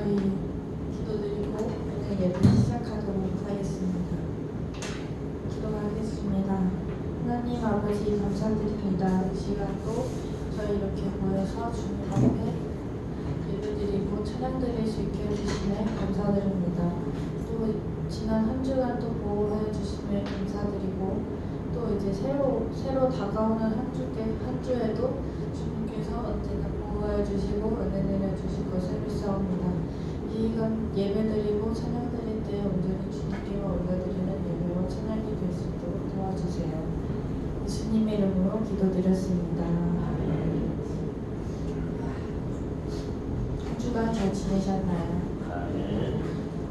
저희 기도드리고 오늘 예배 시작하도록 하겠습니다. 기도하겠습니다. 하나님 아버지 감사드립니다. 이 시간도 저희 이렇게 모여서 주님 앞에 예배드리고 찬양 드릴 수 있게 해주시네 감사드립니다. 또 지난 한 주간 또 보호해 주시며 감사드리고 또 이제 새로 다가오는 한 주에도 주님께서 언제나 보호해 주시고 은혜 내려 주실 것을 믿사옵니다. 이 시간 예배드리고 찬양 드릴 때 온전히 주님께 올려드리는 예배와 찬양이 될 수 있도록 도와주세요. 예수님의 이름으로 기도드렸습니다. 한 주간 잘 지내셨나요?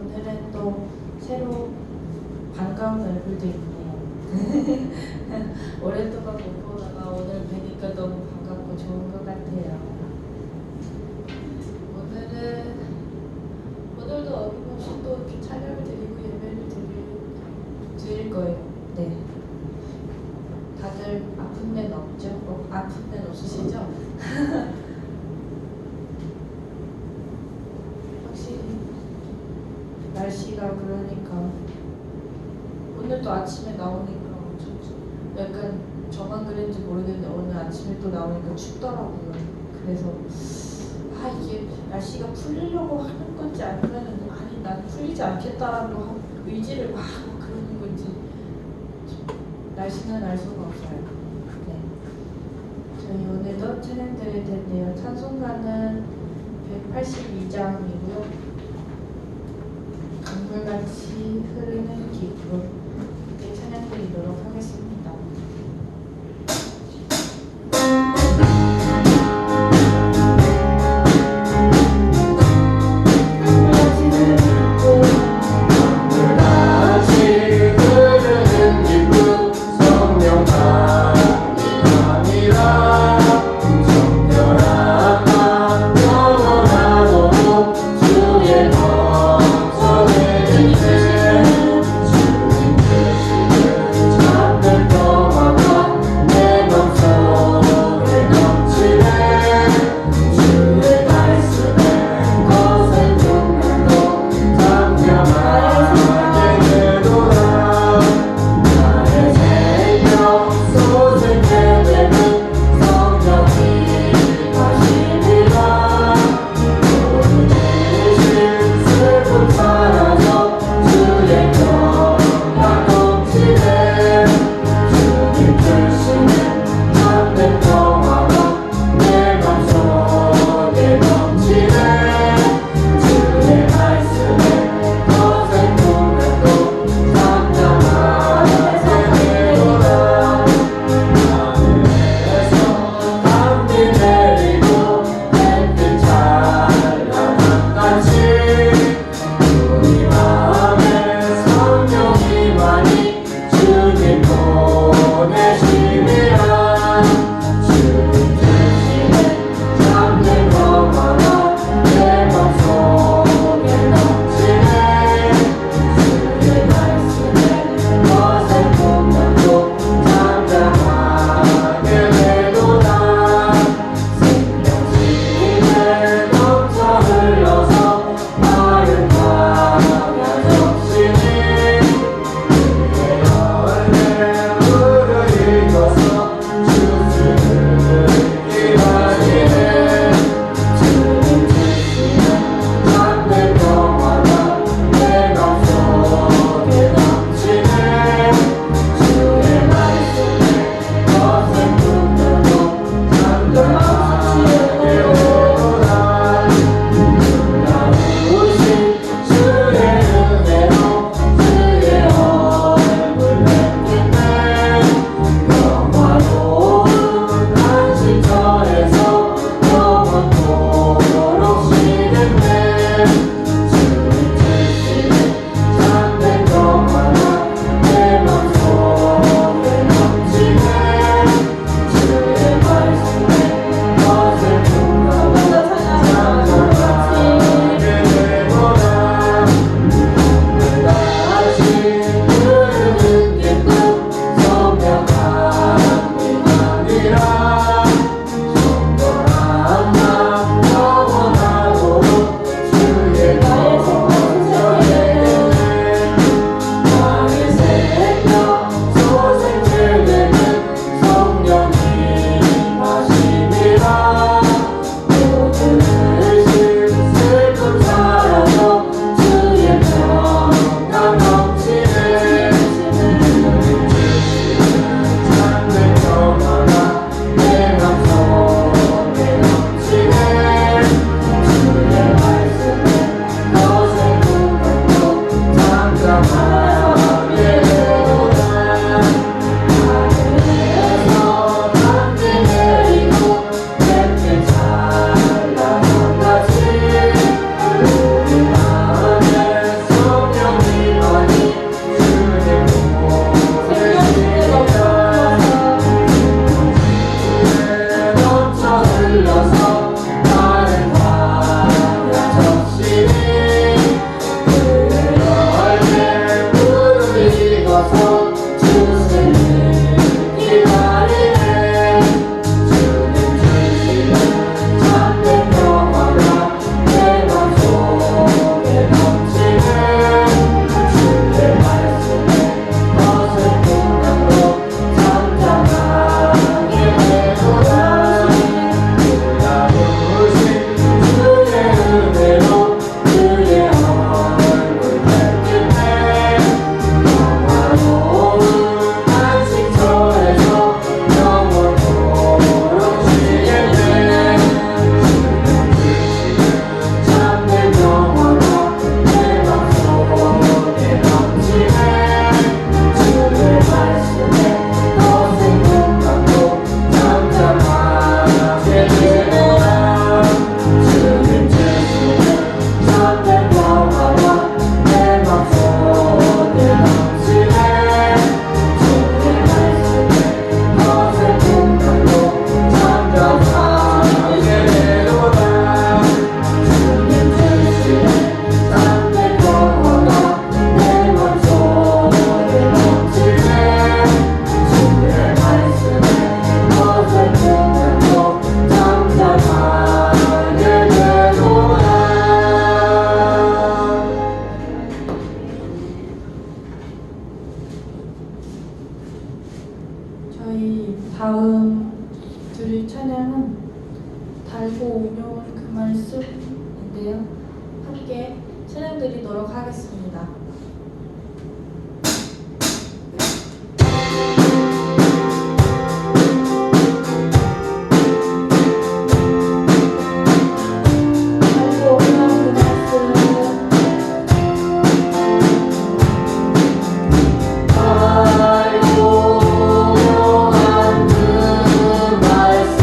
오늘은 또 새로 반가운 얼굴도 있네요. 오랫동안 못 보다가 오늘 뵈니까 너무 반갑고 좋은 것 같아요. 오늘도 어김없이 또 이렇게 찬양을 드리고 예배를 드릴 거예요. 네. 다들 아픈 데는 없죠? 아픈 데는 없으시죠? 확실히 날씨가 그러니까 오늘 또 아침에 나오니까 약간 저만 그랬는지 모르겠는데 오늘 아침에 또 나오니까 춥더라고요. 그래서 이게 날씨가 풀리려고 하는 건지 아니면 아니 난 풀리지 않겠다라고 의지를 막 그러는 건지 날씨는 알 수가 없어요. 네. 저희 오늘도 찬양 드릴 텐데요. 찬송가는 182장이고요. 강물같이 흐르는 기쁨 이렇게 찬양 드리도록 하겠습니다. 주님 말씀인데요. 함께 찬양드리도록 하겠습니다. 생명의 말씀은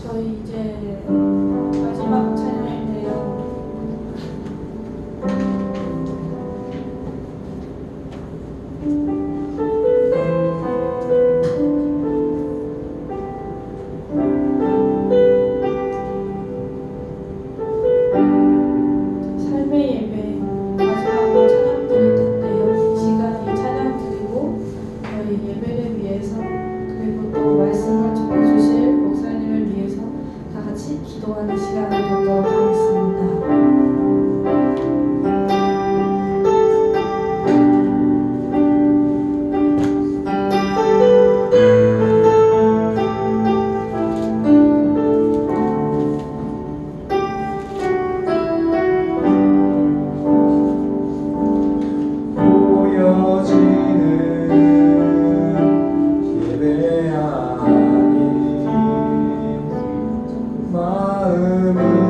저희 이제 마지막 찬양인데요. 삶의 예배 마지막으로 찬양 드릴 텐데요. 이 시간에 찬양 드리고 저희 예배를 위해서 그리고 또 말씀을 전해주실 목사님을 위해서 다 같이 기도하는 시간을 갖도록 하겠습니다. 예배 아닌 마음을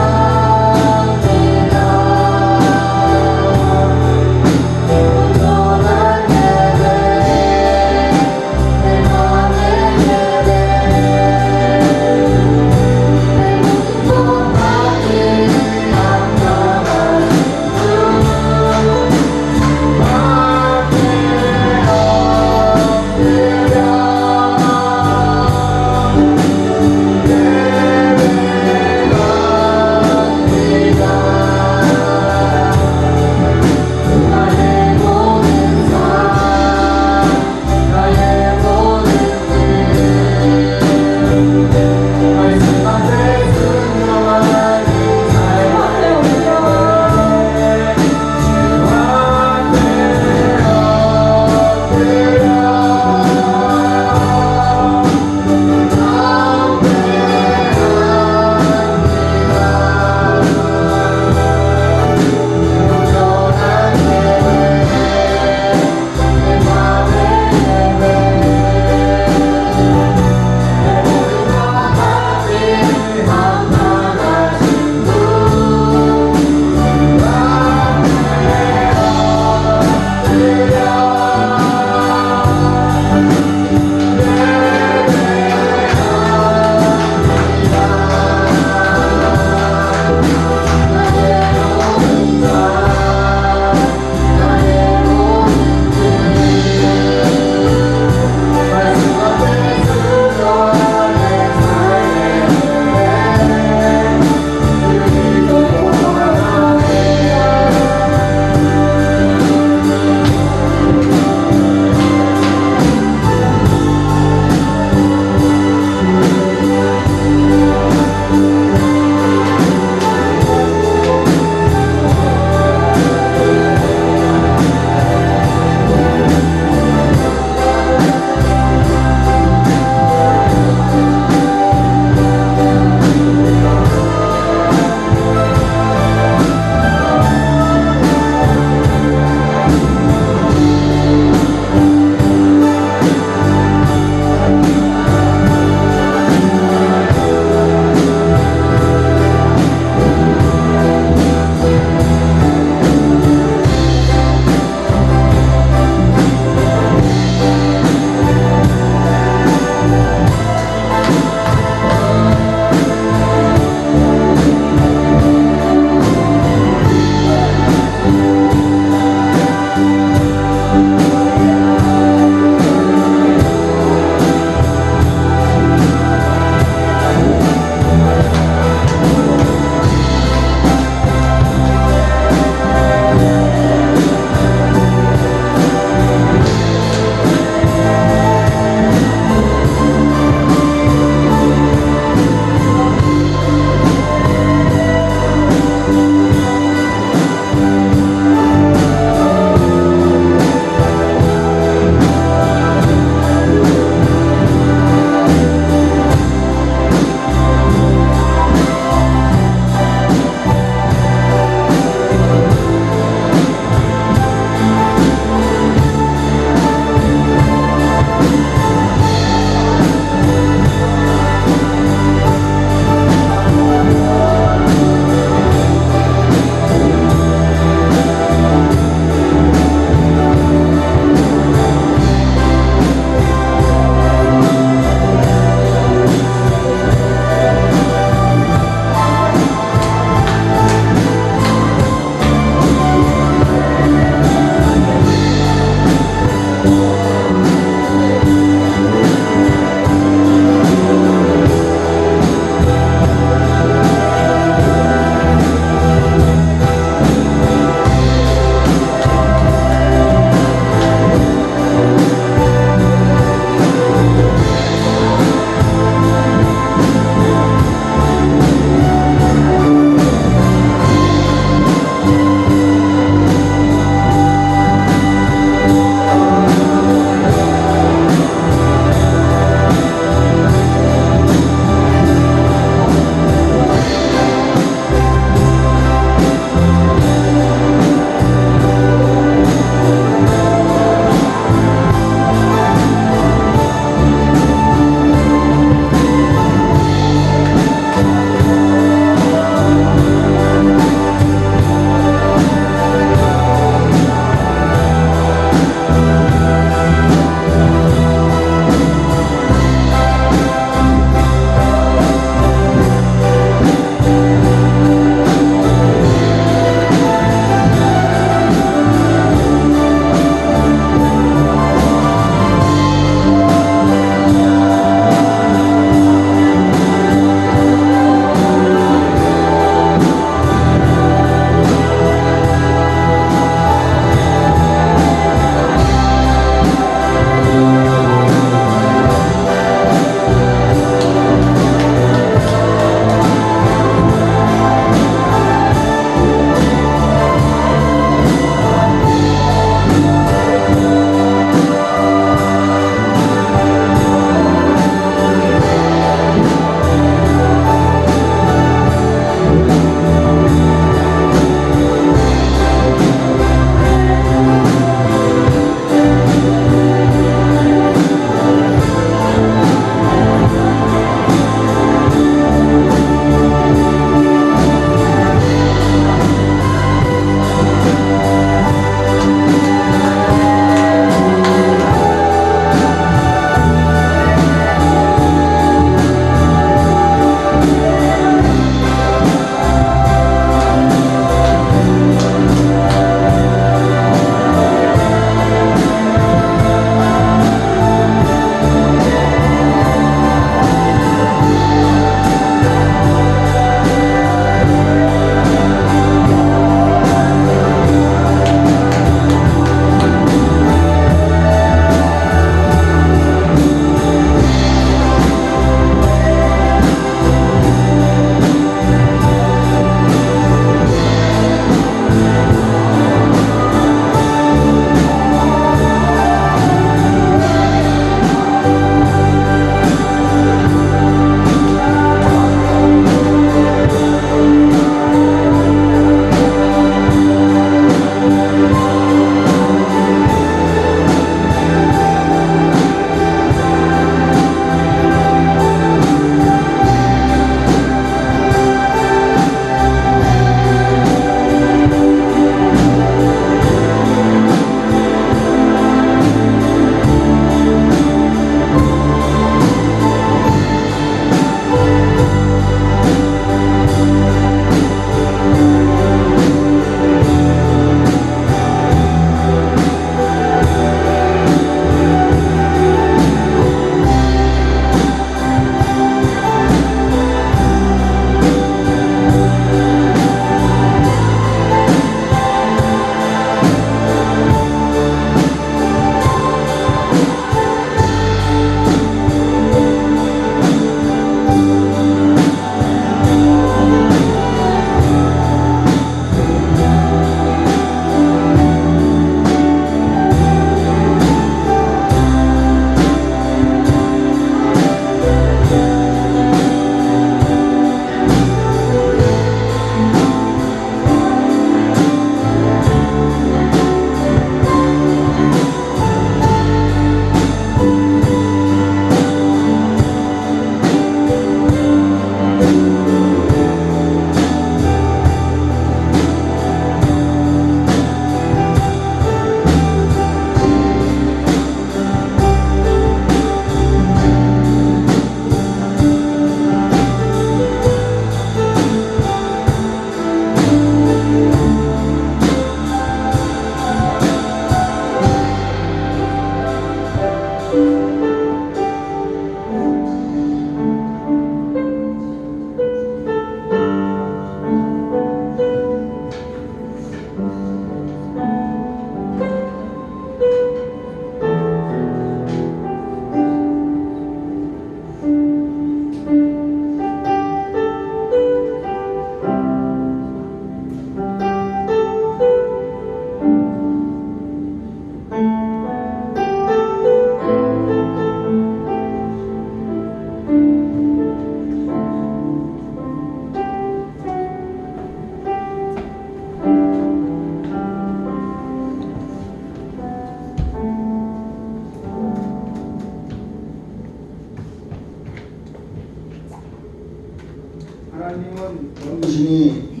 하나님은 영신이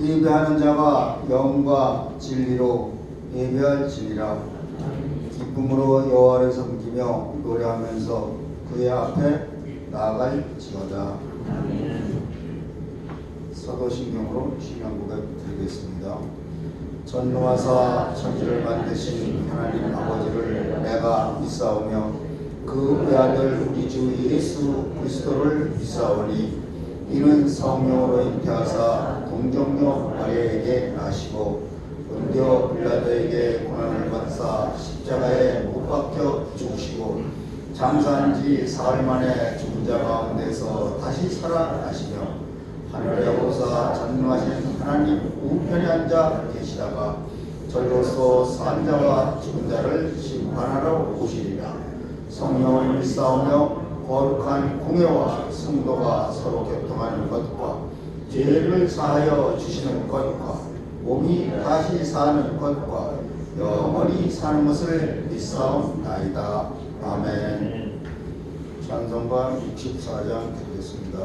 예배하는 자가 영과 진리로 예배할지니라. 기쁨으로 여호와를 섬기며 노래하면서 그의 앞에 나아갈지어다. 사도신경으로 신앙 고백 드리겠습니다. 전노하사 천지를 만드신 하나님 아버지를 내가 믿사오며 그 외아들 우리 주 예수 그리스도를 믿사오니 이는 성령으로 잉태하사 동정녀 마리아에게 나시고 본디오 빌라도에게 고난을 받사 십자가에 못 박혀 죽으시고 장사한 지 사흘 만에 죽은 자 가운데서 다시 살아나시며 하늘에 오사 전능하신 하나님 우편에 앉아 계시다가 절로서 산 자와 죽은 자를 심판하러 오시리라. 성령을 믿사오며 거룩한 공회와 성도가 서로 교통하는 것과 죄를 사하여 주시는 것과 몸이 다시 사는 것과 영원히 사는 것을 믿사옵나이다. 아멘. 찬송가 64장 드리겠습니다.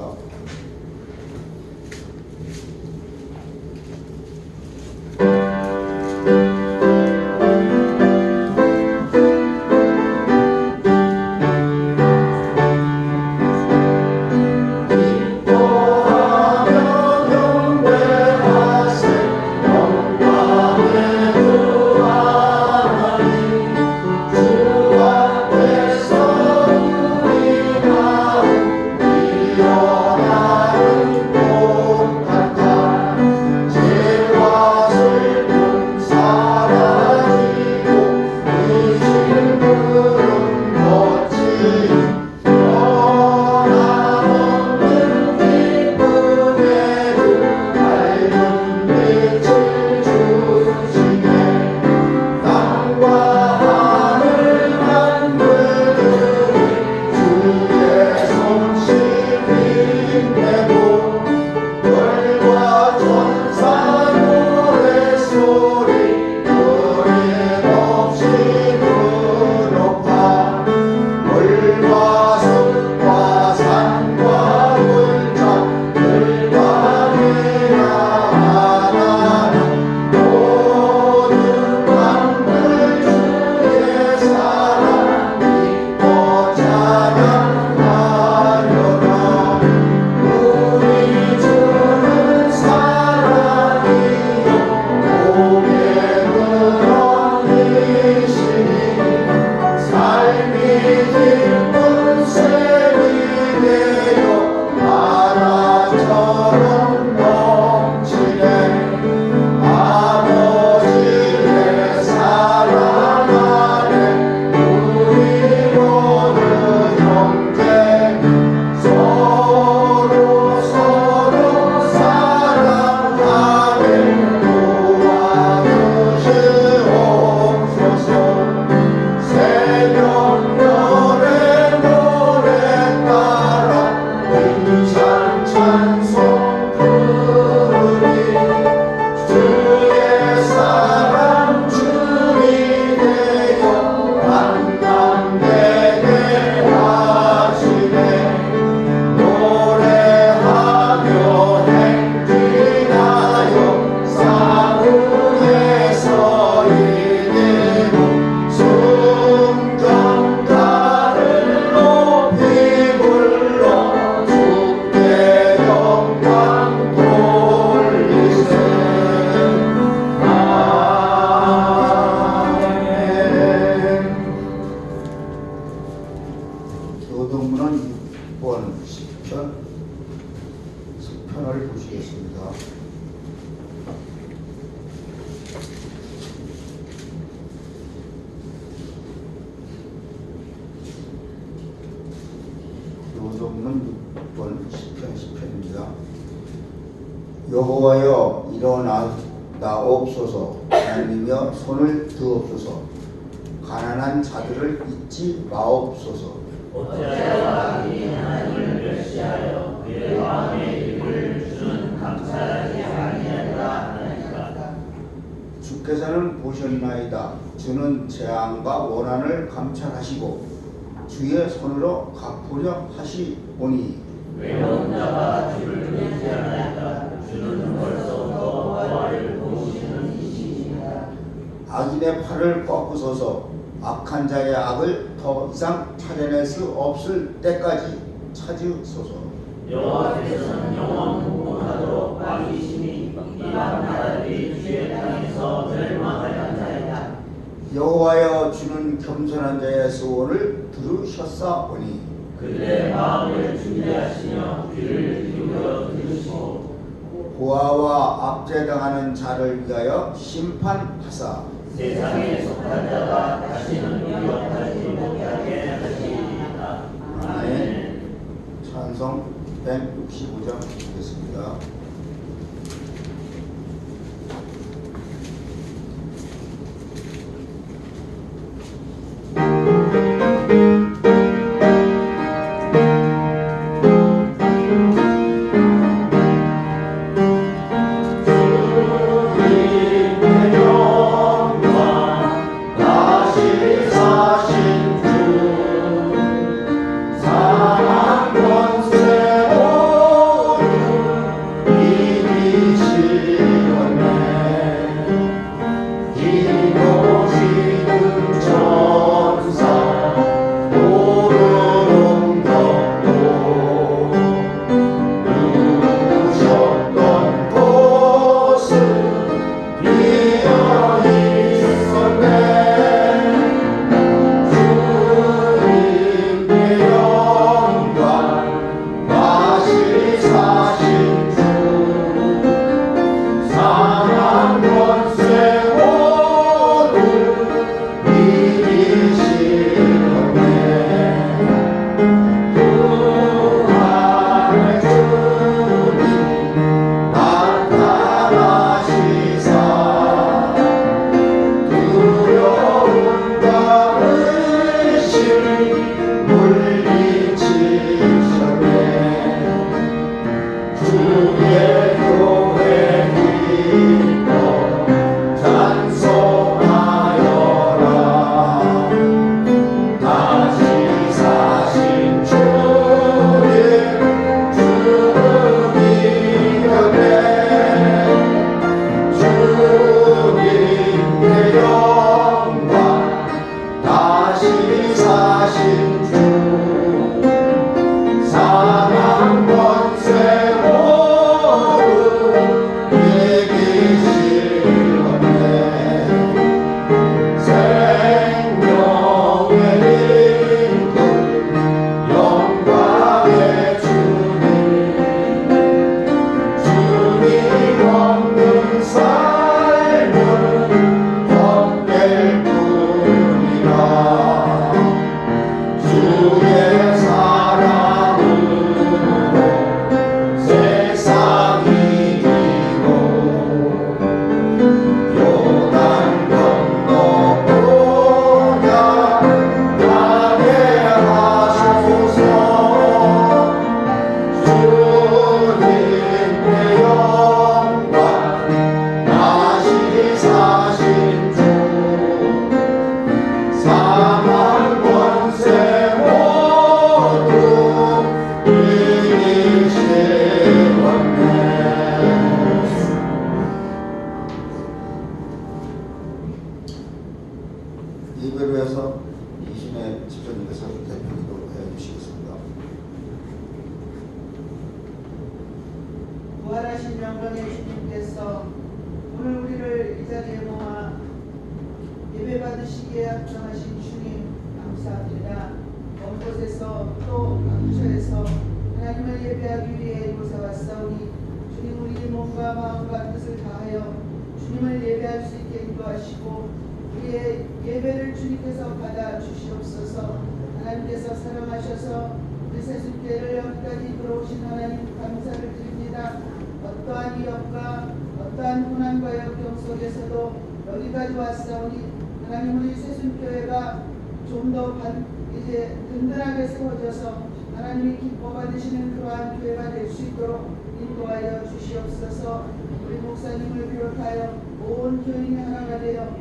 교독문 6번 10편입니다. 여호와여 일어나옵소서. 하나님이여 손을 드옵소서. 가난한 자들을 잊지 마옵소서. 어찌하여 이 하나님을 멸시하여 그의 마음의 입을 주는 감찰하지 아니하리라 하나이까. 주께서는 보셨나이다. 주는 재앙과 원한을 감찰하시고 주의 손으로 갚으려 하시오니 외로운 자가 주를 의지하나이다. 주는 벌써부터 보아를 도우시는 이시니라. 악인의 팔을 꺾으소서. 악한 자의 악을 더 이상 찾아낼 수 없을 때까지 찾으소서. 여호와께서는 영원 무궁하도록 왕이시니 이방 나라들이 주의 땅에서 멸망하였나이다. 여호와여, 주는 겸손한 자의 소원을 들으셨사오니 그들의 마음을 준비하시며 귀를 기울여 들으시고 고아와 압제당하는 자를 위하여 심판하사 세상에 속한 자가 다시는 유력하지 못하게 하시리이다. 아멘. 찬송 165장 드리겠습니다. 예배로 해서 이신의 집사님께서 대표기도 해주시겠습니다. 부활하신 영광의 주님께서 오늘 우리를 이 자리에 모아 예배 받으시기에 합정하신 주님 감사합니다. 먼 곳에서 또 근처에서 하나님을 예배하기 위해 이곳에 왔사오니 주님 우리 몸과 마음과 뜻을 다하여 주님을 예배할 수 있게 인도하시고 우리의 예배를 주님께서 받아 주시옵소서. 하나님께서 사랑하셔서 우리 세순교회를 여기까지 들어오신 하나님 감사를 드립니다. 어떠한 위협과 어떠한 고난과 역경 속에서도 여기까지 왔사오니 하나님 우리 세순교회가 좀 더 이제 든든하게 세워져서 하나님이 기뻐 받으시는 그러한 교회가 될 수 있도록 인도하여 주시옵소서. 우리 목사님을 비롯하여 온 교인이 하나가 되어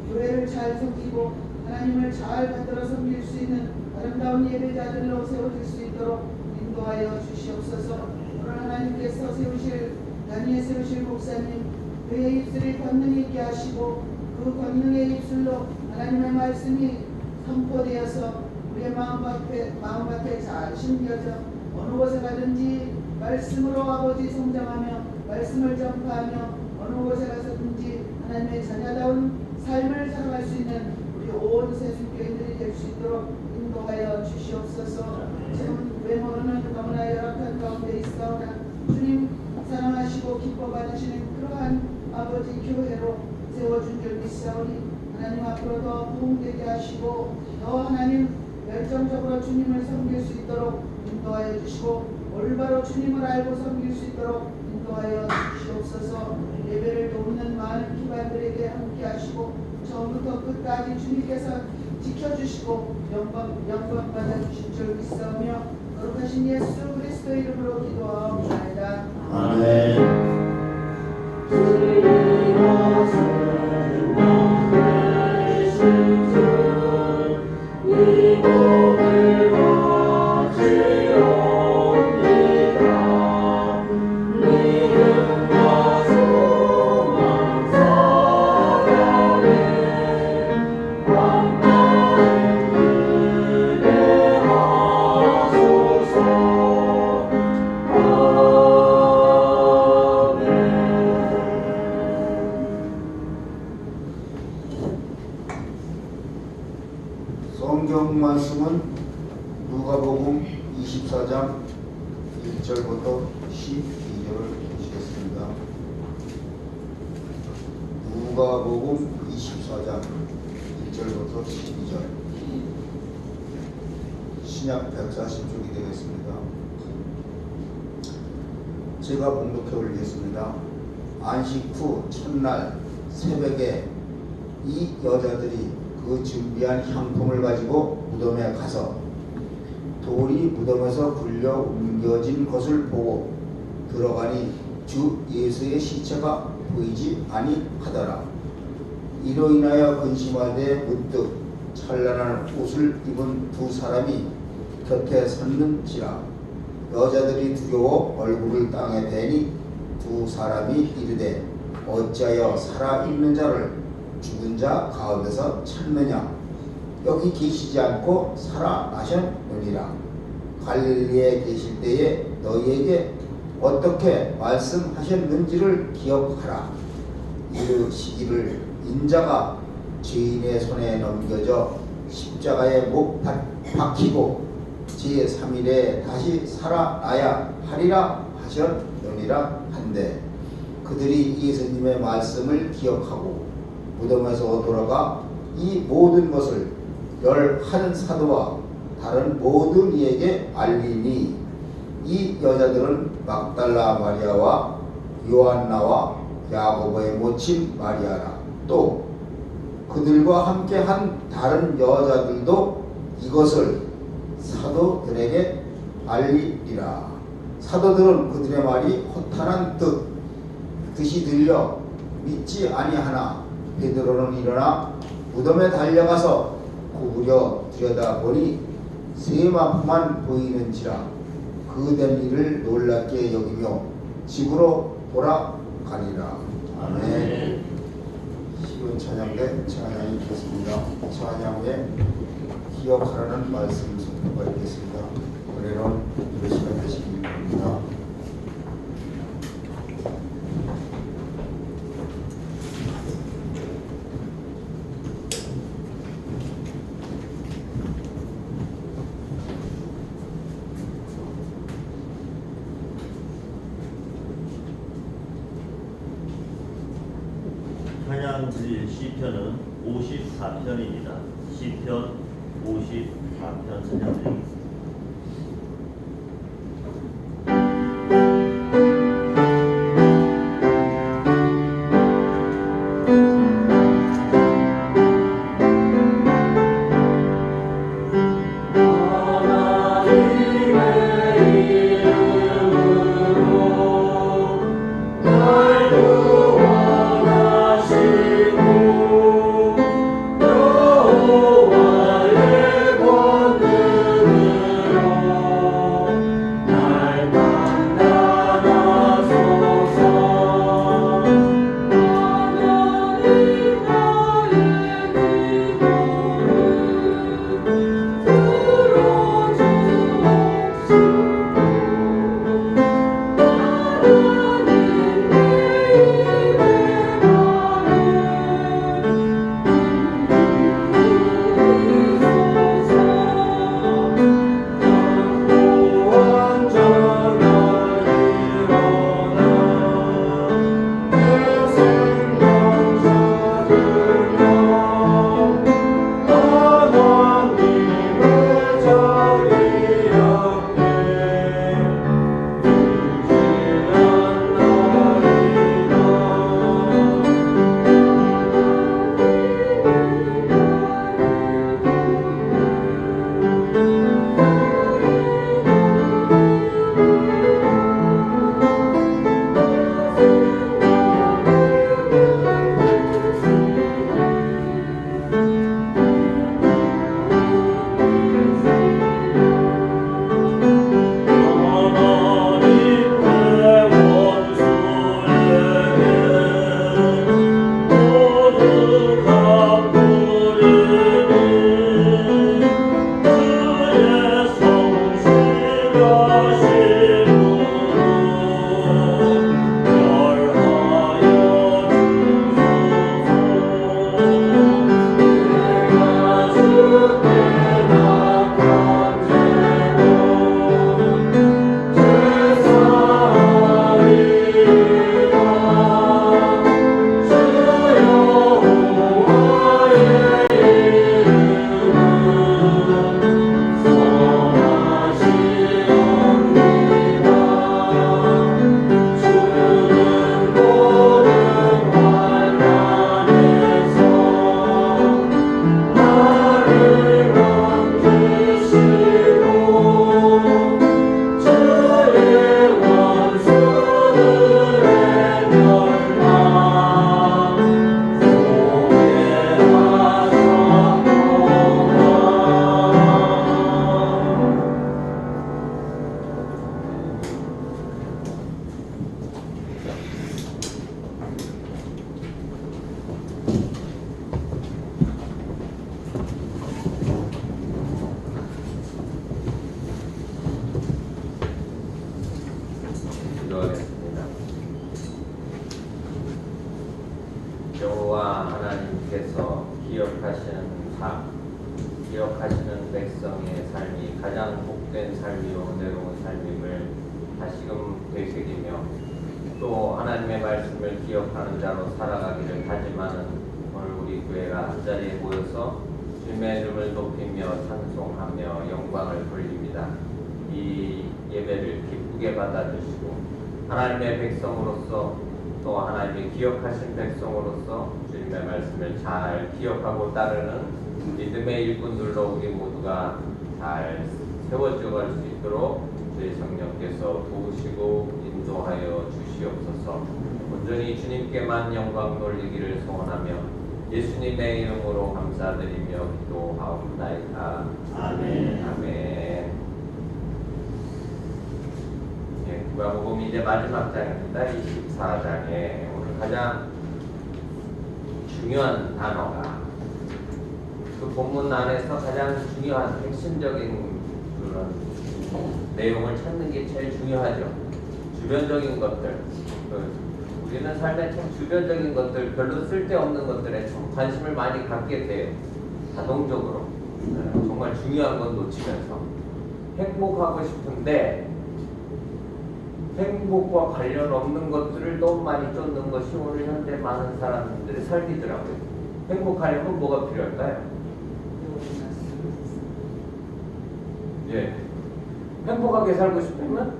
교회를 잘 섬기고 하나님을 잘 받들어 섬길 수 있는 아름다운 예배자들로 세워질 수 있도록 인도하여 주시옵소서. 오늘 하나님께서 세우실 목사님 그의 입술이 권능 있게 하시고 그 권능의 입술로 하나님의 말씀이 선포되어서 우리의 마음밭에 잘 심겨져 어느 곳에 가든지 말씀으로 아버지 성장하며 말씀을 전파하며 어느 곳에 가서든지 하나님의 자녀다운 삶을 살아갈 수 있는 우리 온 세속교인들이 될 수 있도록 인도하여 주시옵소서. 지금 외모로는 너무나 열악한 가운데 있사오나 주님 사랑하시고 기뻐 받으시는 그러한 아버지 교회로 세워준 줄 믿사오니 하나님 앞으로 더 부흥되게 하시고 더 하나님 열정적으로 주님을 섬길 수 있도록 인도하여 주시고 올바로 주님을 알고 섬길 수 있도록 인도하여 주시옵소서. 예배를 돕는 많은 기관들에게 함께 하시고 처음부터 끝까지 주님께서 지켜주시고 영광 받아주신 줄 믿사오며 거룩하신 예수 그리스도 이름으로 기도하옵나이다. 아멘. 성경 말씀은 누가복음 24장 1절부터 12절을 보시겠습니다. 누가복음 24장 1절부터 12절 신약 140쪽이 되겠습니다. 제가 봉독해 올리겠습니다. 안식 후 첫날 새벽에 이 여자들이 그 준비한 향품을 가지고 무덤에 가서 돌이 무덤에서 굴려 옮겨진 것을 보고 들어가니 주 예수의 시체가 보이지 아니하더라. 이로 인하여 근심하되 문득 찬란한 옷을 입은 두 사람이 곁에 섰는지라. 여자들이 두려워 얼굴을 땅에 대니 두 사람이 이르되 어찌하여 살아있는 자를 죽은 자 가운데서 찾느냐. 여기 계시지 않고 살아나셨느니라. 갈릴리에 계실 때에 너희에게 어떻게 말씀하셨는지를 기억하라. 이르시기를 인자가 죄인의 손에 넘겨져 십자가에 못 박히고 제3일에 다시 살아나야 하리라 하셨느니라 한데 그들이 예수님의 말씀을 기억하고 무덤에서 돌아가 이 모든 것을 11 사도와 다른 모든 이에게 알리니 이 여자들은 막달라 마리아와 요한나와 야고보의 모친 마리아라. 또 그들과 함께 한 다른 여자들도 이것을 사도들에게 알리리라. 사도들은 그들의 말이 허탄한 뜻이 들려 믿지 아니하나 베드로는 일어나 무덤에 달려가서 구부려 들여다보니 세마포만 보이는지라. 그된 일을 놀랍게 여기며 집으로 돌아가니라. 아멘. 시온 찬양대 찬양이 있겠습니다. 찬양에 기억하라는 말씀 선포가 있겠습니다. 올해는 이런 시간 되시기 바랍니다. 찬양 드릴 시편은 54편입니다. 시편 54편 찬양 드리겠습니다. 여호와의 권능을 백성의 삶이 가장 복된 삶이요 은혜로운 삶임을 다시금 되새기며 또 하나님의 말씀을 기억하는 자로 살아가기를 다짐하는 오늘 우리 교회가 한자리에 모여서 주님의 이름을 높이며 찬송하며 영광을 돌립니다. 이 예배를 기쁘게 받아주시고 하나님의 백성으로서 또 하나님의 기억하신 백성으로서 주님의 말씀을 잘 기억하고 따르는 믿음의 일꾼들로 우리 모두가 잘 세워져 갈 수 있도록 주의 성령께서 도우시고 인도하여 주시옵소서. 온전히 주님께만 영광 돌리기를 소원하며 예수님의 이름으로 감사드리며 기도하옵나이다. 아멘. 아멘. 누가복음 이제 마지막 장입니다. 24장에 오늘 가장 중요한 단어가 그 본문 안에서 가장 중요한 핵심적인 그런 내용을 찾는 게 제일 중요하죠. 주변적인 것들, 우리는 삶에 참 주변적인 것들, 별로 쓸데없는 것들에 참 관심을 많이 갖게 돼요. 자동적으로. 정말 중요한 건 놓치면서 행복하고 싶은데 행복과 관련 없는 것들을 너무 많이 쫓는 것이 오늘 현대 많은 사람들의 삶이더라고요. 행복하려면 뭐가 필요할까요? 예. 행복하게 살고 싶으면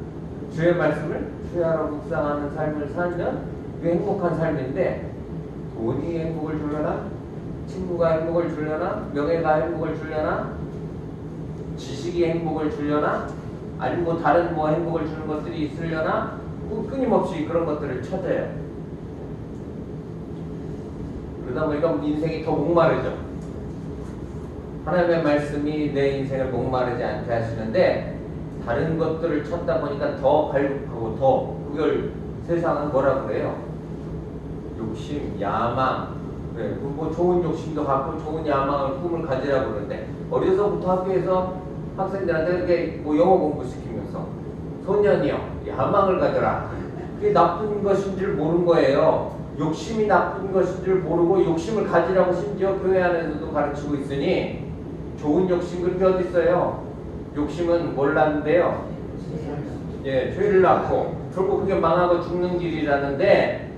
주의 말씀을 주야로 묵상하는 삶을 살면 그게 행복한 삶인데 돈이 행복을 주려나? 친구가 행복을 주려나? 명예가 행복을 주려나? 지식이 행복을 주려나? 아니면 뭐 다른 뭐 행복을 주는 것들이 있으려나? 끊임없이 그런 것들을 찾아요. 그러다 보니까 인생이 더 목마르죠. 하나님의 말씀이 내 인생을 목마르지 않게 하시는데 다른 것들을 찾다 보니까 더 발급하고 더 그걸 세상은 뭐라 그래요? 욕심, 야망, 뭐 좋은 욕심도 갖고 좋은 야망을 꿈을 가지라고 그러는데 어려서부터 학교에서 학생들한테 이렇게 뭐 영어 공부시키면서 소년이여 야망을 가져라. 그게 나쁜 것인 줄 모르는 거예요. 욕심이 나쁜 것인 줄 모르고 욕심을 가지라고 심지어 교회 안에서도 가르치고 있으니 좋은 욕심 그렇게 어디 있어요? 욕심은 뭘 낳는데요? 예, 죄를 낳고 결국 그게 망하고 죽는 길이라는데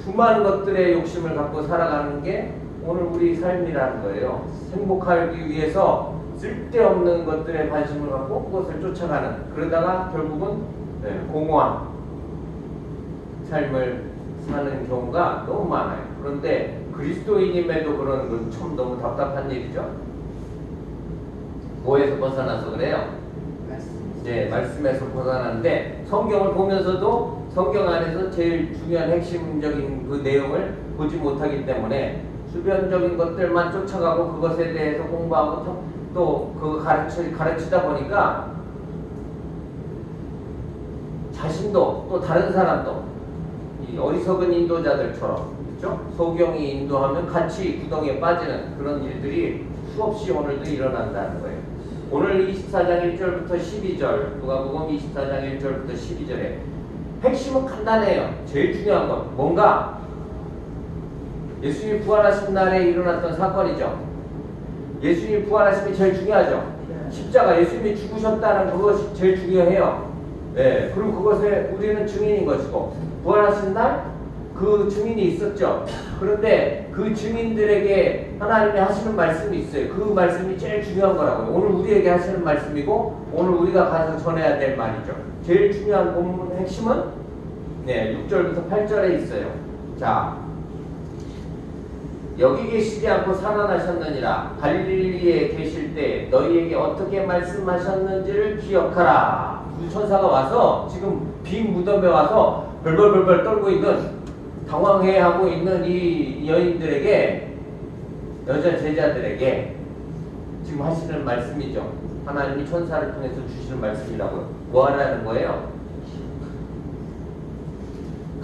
수많은 것들의 욕심을 갖고 살아가는 게 오늘 우리 삶이라는 거예요. 행복하기 위해서 쓸데없는 것들에 관심을 갖고 그것을 쫓아가는 그러다가 결국은 공허한 삶을 사는 경우가 너무 많아요. 그런데 그리스도인임에도 그런 건 참 너무 답답한 일이죠. 뭐에서 벗어나서 그래요? 이제 말씀에서 벗어나는데 성경을 보면서도 성경 안에서 제일 중요한 핵심적인 그 내용을 보지 못하기 때문에 주변적인 것들만 쫓아가고 그것에 대해서 공부하고 또 그 가르치다 보니까 자신도 또 다른 사람도 이 어리석은 인도자들처럼 그렇죠? 소경이 인도하면 같이 구덩이에 빠지는 그런 일들이 수없이 오늘도 일어난다는 거예요. 오늘 24장 1절부터 12절 누가복음 24장 1절부터 12절에 핵심은 간단해요. 제일 중요한 건 뭔가 예수님이 부활하신 날에 일어났던 사건이죠. 예수님이 부활하심이 제일 중요하죠. 십자가 예수님이 죽으셨다는 그것이 제일 중요해요. 네, 그리고 그것에 우리는 증인인 것이고 부활하신 날 그 증인이 있었죠. 그런데 그 증인들에게 하나님이 하시는 말씀이 있어요. 그 말씀이 제일 중요한 거라고요. 오늘 우리에게 하시는 말씀이고 오늘 우리가 가서 전해야 될 말이죠. 제일 중요한 본문 핵심은 6절부터 8절에 있어요. 자, 여기 계시지 않고 살아나셨느니라. 갈릴리에 계실 때 너희에게 어떻게 말씀하셨는지를 기억하라. 천사가 와서 지금 빈 무덤에 와서 벌벌벌벌 떨고 있는 당황해하고 있는 이 여인들에게 여자 제자들에게 지금 하시는 말씀이죠. 하나님이 천사를 통해서 주시는 말씀이라고요. 뭐 하라는 거예요?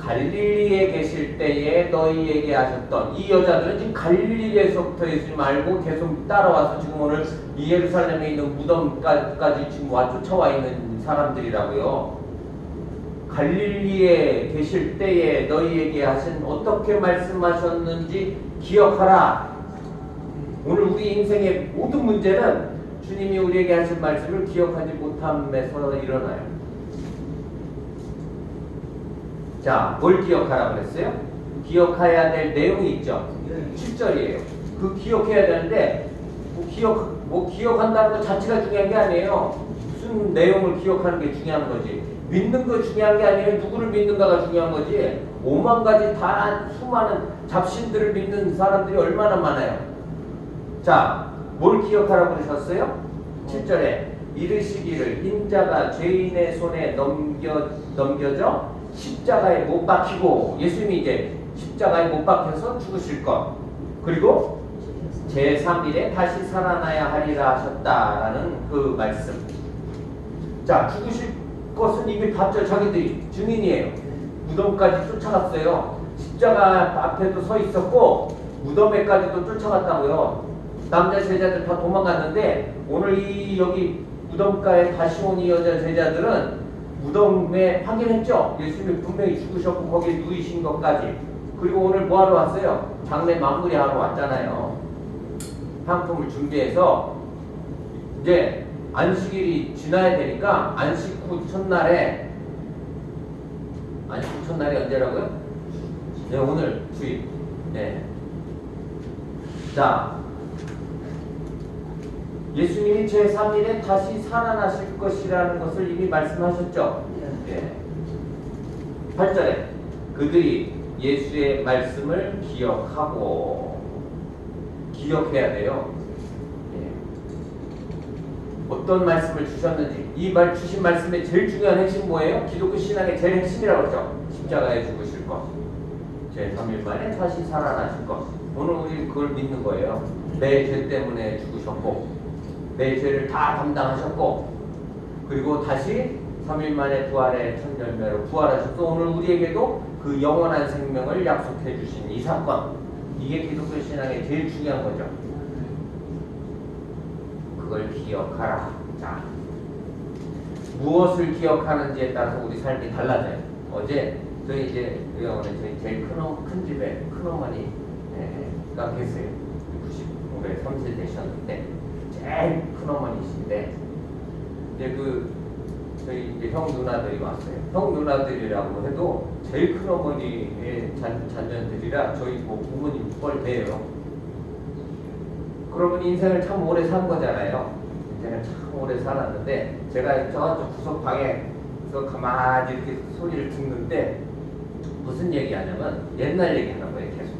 갈릴리에 계실 때에 너희에게 하셨던 이 여자들은 지금 갈릴리에서부터 예수님 알고 계속 따라와서 지금 오늘 이 예루살렘에 있는 무덤까지 지금 쫓아와 있는 사람들이라고요. 갈릴리에 계실 때에 너희에게 하신 어떻게 말씀하셨는지 기억하라. 오늘 우리 인생의 모든 문제는 주님이 우리에게 하신 말씀을 기억하지 못함에서 일어나요. 자, 뭘 기억하라 그랬어요? 기억해야 될 내용이 있죠. 7절이에요. 그 기억해야 되는데 기억한다는 것 자체가 중요한 게 아니에요. 무슨 내용을 기억하는 게 중요한 거지. 믿는 거 중요한 게 아니에요. 누구를 믿는가가 중요한 거지. 5만 가지 다 수많은 잡신들을 믿는 사람들이 얼마나 많아요. 자, 뭘 기억하라고 그러셨어요? 7절에 이르시기를 인자가 죄인의 손에 넘겨져 십자가에 못 박히고, 예수님이 이제 십자가에 못 박혀서 죽으실 것, 그리고 제3일에 다시 살아나야 하리라 하셨다라는 그 말씀. 자, 죽으실 것은 이미 봤죠. 자기들이 증인이에요. 무덤까지 쫓아갔어요. 십자가 앞에도 서 있었고 무덤에까지도 쫓아갔다고요. 남자 제자들 다 도망갔는데 오늘 이 여기 무덤가에 다시 온 이 여자 제자들은 무덤에 확인했죠. 예수님이 분명히 죽으셨고 거기에 누이신 것까지. 그리고 오늘 뭐하러 왔어요? 장례 마무리하러 왔잖아요. 상품을 준비해서 이제 안식일이 지나야 되니까 안식 후 첫날에, 안식 후 첫날이 언제라고요? 네, 오늘 주일. 네. 자, 예수님이 제3일에 다시 살아나실 것이라는 것을 이미 말씀하셨죠. 네. 8절에 그들이 예수의 말씀을 기억하고, 기억해야 돼요. 네. 어떤 말씀을 주셨는지, 이 주신 말씀의 제일 중요한 핵심 뭐예요? 기독교 신앙의 제일 핵심이라고 그러죠. 십자가에 죽으실 것, 제3일 만에 다시 살아나실 것. 오늘 우리 그걸 믿는 거예요. 내 죄 때문에 죽으셨고 내 죄를 다 담당하셨고, 그리고 다시 3일 만에 부활의 첫 열매로 부활하셔서 오늘 우리에게도 그 영원한 생명을 약속해 주신 이 사건, 이게 기독교 신앙의 제일 중요한 거죠. 그걸 기억하라. 자, 무엇을 기억하는지에 따라서 우리 삶이 달라져요. 어제 저희 이제 저희 제일 큰 집에 큰어머니가 계세요. 95에 3세 되셨는데 제일 큰어머니신데 이제 저희 이제 형 누나들이 왔어요. 형 누나들이라고 해도 제일 큰어머니의 자녀들이라 저희 뭐 부모님 뻘배예요. 그러면 인생을 참 오래 산 거잖아요. 인생을 참 오래 살았는데 제가 저쪽 구석방에서 가만히 이렇게 소리를 듣는데 무슨 얘기 하냐면 옛날 얘기 하는 거예요. 계속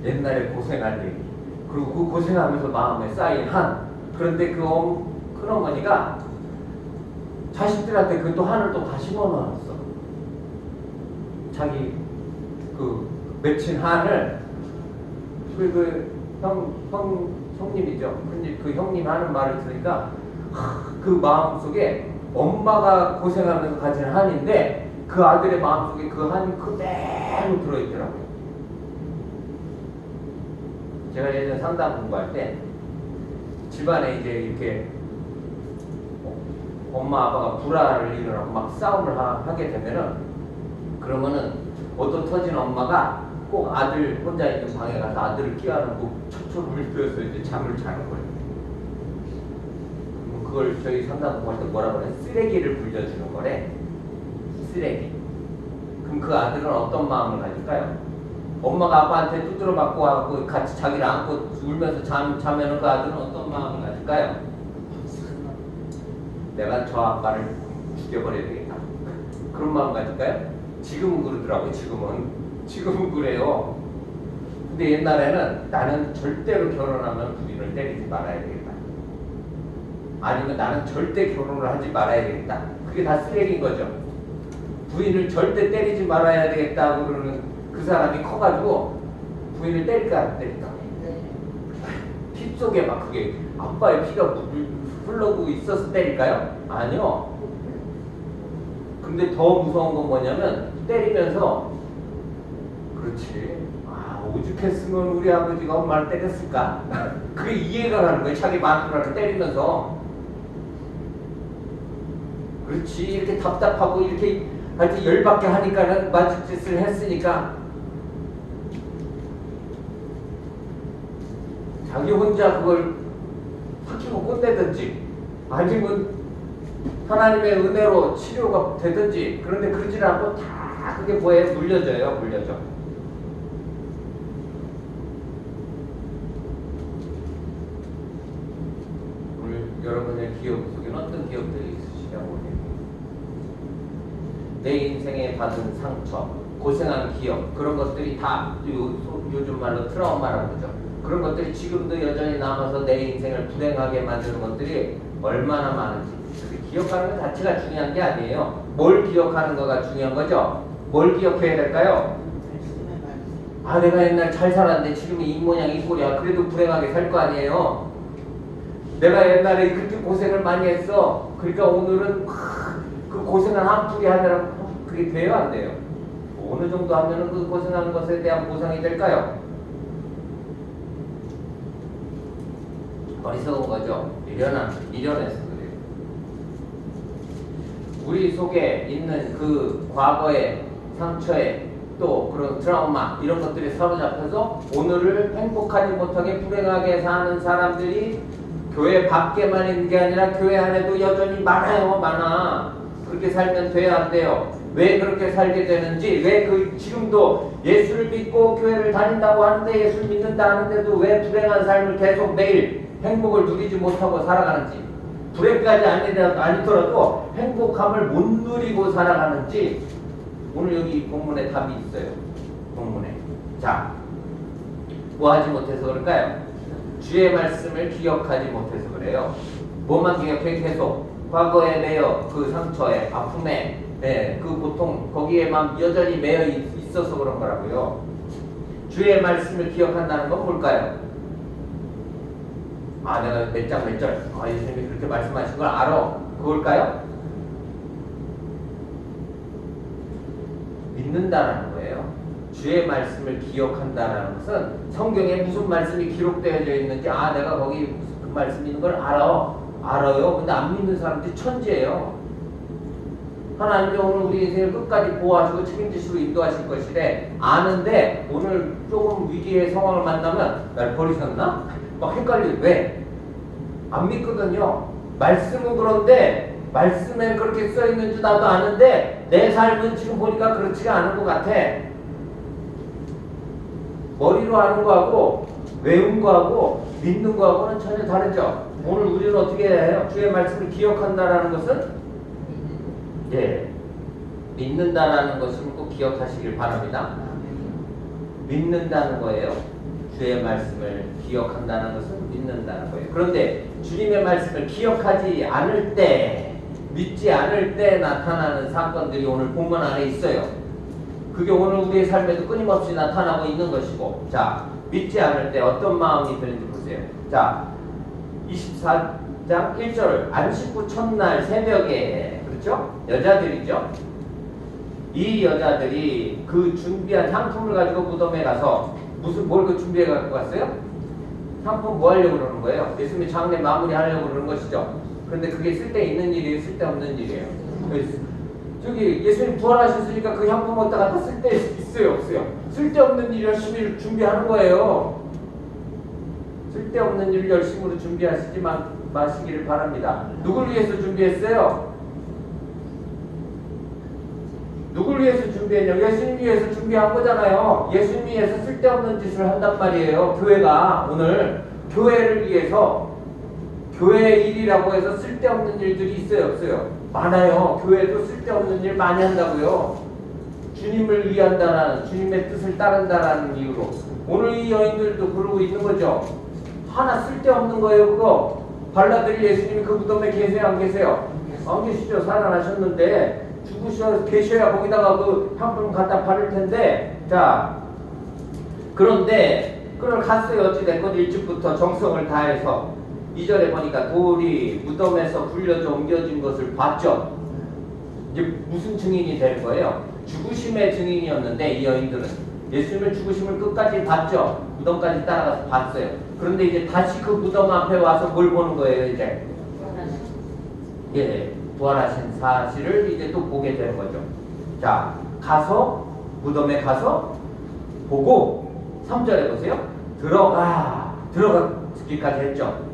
옛날에 고생한 얘기. 그리고 그 고생하면서 마음에 쌓인 한. 그런데 그 큰어머니가 자식들한테 그 또 한을 또 다 심어놨어. 자기 그 맺힌 한을 형님이죠. 근데 그 형님 하는 말을 들으니까 그 마음속에 엄마가 고생하면서 가진 한인데 그 아들의 마음속에 그 한이 그대로 들어있더라고요. 제가 예전에 상담 공부할 때 집안에 이제 이렇게 엄마 아빠가 불화를 일어나고 막 싸움을 하게 되면은, 그러면은 어떤 터진 엄마가 꼭 아들 혼자 있는 방에 가서 아들을 끼워안고 척척 물들여서 이제 잠을 자는 거예요. 그걸 저희 상담 공부할 때 뭐라 그래? 쓰레기를 불려주는 거래. 쓰레기. 그럼 그 아들은 어떤 마음을 가질까요? 엄마가 아빠한테 두드려 맞고 와서 같이 자기를 안고 울면서 자면은 그 아들은 어떤 마음을 가질까요? 내가 저 아빠를 죽여버려야 되겠다. 그런 마음 가질까요? 지금은 그러더라고요. 지금은 그래요. 근데 옛날에는 나는 절대로 결혼하면 부인을 때리지 말아야 되겠다. 아니면 나는 절대 결혼을 하지 말아야 되겠다. 그게 다 쓰레기인 거죠. 부인을 절대 때리지 말아야 되겠다고 그러는 그 사람이 커가지고 부인을 때릴까 안 때릴까? 피 속에 막 그게 아빠의 피가 흘러고 있어서 때릴까요? 아니요. 근데 더 무서운 건 뭐냐면 때리면서, 그렇지, 오죽했으면 우리 아버지가 엄마를 때렸을까? 그게 이해가 가는 거예요. 자기 마누라를 때리면서. 그렇지, 이렇게 답답하고 이렇게 하여튼 열받게 하니까는 맞짓짓을 했으니까. 자기 혼자 그걸 삭히고 끝내든지 아니면 하나님의 은혜로 치료가 되든지, 그런데 그러지 않고 다 그게 뭐에 물려져요. 물려져. 오늘 여러분의 기억 속에는 어떤 기억들이 있으시냐고. 내 인생에 받은 상처, 고생한 기억, 그런 것들이 다 요즘 말로 트라우마라고 그러죠. 그런 것들이 지금도 여전히 남아서 내 인생을 불행하게 만드는 것들이 얼마나 많은지. 기억하는 것 자체가 중요한 게 아니에요. 뭘 기억하는 거가 중요한 거죠. 뭘 기억해야 될까요? 아, 내가 옛날 잘 살았는데 지금 이 모양 이 꼴이야. 그래도 불행하게 살 거 아니에요. 내가 옛날에 그렇게 고생을 많이 했어. 그러니까 오늘은 그 고생을 한풀이 하느라 그게 돼요, 안 돼요? 어느 정도 하면은 그 고생하는 것에 대한 보상이 될까요? 어리석은 거죠. 미련해서 그래요. 우리 속에 있는 그 과거의 상처에 또 그런 트라우마 이런 것들이 사로잡혀서 오늘을 행복하지 못하게 불행하게 사는 사람들이 교회 밖에만 있는 게 아니라 교회 안에도 여전히 많아요. 많아. 그렇게 살면 돼야 안 돼요. 왜 그렇게 살게 되는지, 왜 지금도 예수를 믿고 교회를 다닌다고 하는데, 예수를 믿는다 하는데도 왜 불행한 삶을 계속 매일 행복을 누리지 못하고 살아가는지, 불행까지 아니더라도 행복함을 못 누리고 살아가는지, 오늘 여기 본문에 답이 있어요. 본문에. 자, 뭐 하지 못해서 그럴까요? 주의 말씀을 기억하지 못해서 그래요. 뭐만 기억해? 계속 과거에 매여 그 상처에, 아픔에, 그 고통, 거기에만 여전히 매여 있어서 그런 거라고요. 주의 말씀을 기억한다는 건 뭘까요? 아, 내가 몇 장 몇 절, 예수님이 그렇게 말씀하신 걸 알아. 그걸까요? 믿는다라는 거예요. 주의 말씀을 기억한다라는 것은 성경에 무슨 말씀이 기록되어져 있는지, 내가 거기 그 말씀이 있는 걸 알아요. 근데 안 믿는 사람들이 천지예요. 하나님이 오늘 우리 인생을 끝까지 보호하시고 책임지시고 인도하실 것이래. 아는데 오늘 조금 위기의 상황을 만나면 날 버리셨나? 막 헷갈려. 왜? 안 믿거든요. 말씀은 그런데 말씀에 그렇게 써 있는 줄 나도 아는데 내 삶은 지금 보니까 그렇지가 않은 것 같아. 머리로 아는 거하고 외운 거하고 믿는 거하고는 전혀 다르죠. 오늘 우리는 어떻게 해요? 주의 말씀을 기억한다라는 것은 믿는다라는 것을 꼭 기억하시길 바랍니다. 믿는다는 거예요. 주의 말씀을 기억한다는 것은 믿는다는 거예요. 그런데 주님의 말씀을 기억하지 않을 때, 믿지 않을 때 나타나는 사건들이 오늘 본문 안에 있어요. 그게 오늘 우리의 삶에도 끊임없이 나타나고 있는 것이고, 자, 믿지 않을 때 어떤 마음이 드는지 보세요. 자, 24장 1절, 안식 후 첫날 새벽에, 그렇죠? 여자들이죠. 이 여자들이 그 준비한 향품을 가지고 무덤에 가서 뭘 그 준비해 갖고 갔어요? 향품 뭐 하려고 그러는 거예요? 예수님의 장례 마무리하려고 그러는 것이죠. 그런데 그게 쓸데있는 일이에요? 쓸데없는 일이에요? 저기 예수님 부활하셨으니까 그 향품 어디다 갖다 쓸데 있어요? 없어요? 쓸데없는 일 열심히 준비하는 거예요. 쓸데없는 일 열심으로 준비하시지 마시기를 바랍니다. 누굴 위해서 준비했어요? 누굴 위해서 준비했냐고? 예수님 위해서 준비한 거잖아요. 예수님 위해서 쓸데없는 짓을 한단 말이에요. 교회가 오늘 교회를 위해서, 교회 일이라고 해서 쓸데없는 일들이 있어요? 없어요? 많아요. 교회도 쓸데없는 일 많이 한다고요. 주님을 위한다라는, 주님의 뜻을 따른다라는 이유로. 오늘 이 여인들도 그러고 있는 거죠. 하나 쓸데없는 거예요. 그거 발라드릴 예수님이 그 무덤에 계세요? 안 계세요? 안 계시죠. 살아나셨는데 계셔야 거기다가 그 향품 갖다 바를 텐데. 자, 그런데 그걸 갔어요. 어찌됐건 일찍부터 정성을 다해서. 2절에 보니까 돌이 무덤에서 굴려져 옮겨진 것을 봤죠. 이제 무슨 증인이 되는 거예요? 죽으심의 증인이었는데 이 여인들은 예수님의 죽으심을 끝까지 봤죠. 무덤까지 따라가서 봤어요. 그런데 이제 다시 그 무덤 앞에 와서 뭘 보는 거예요? 이제 부활하신 사실을 이제 또 보게 되는 거죠. 자, 가서 무덤에 가서 보고 3절에 보세요. 들어가 죽기까지 했죠.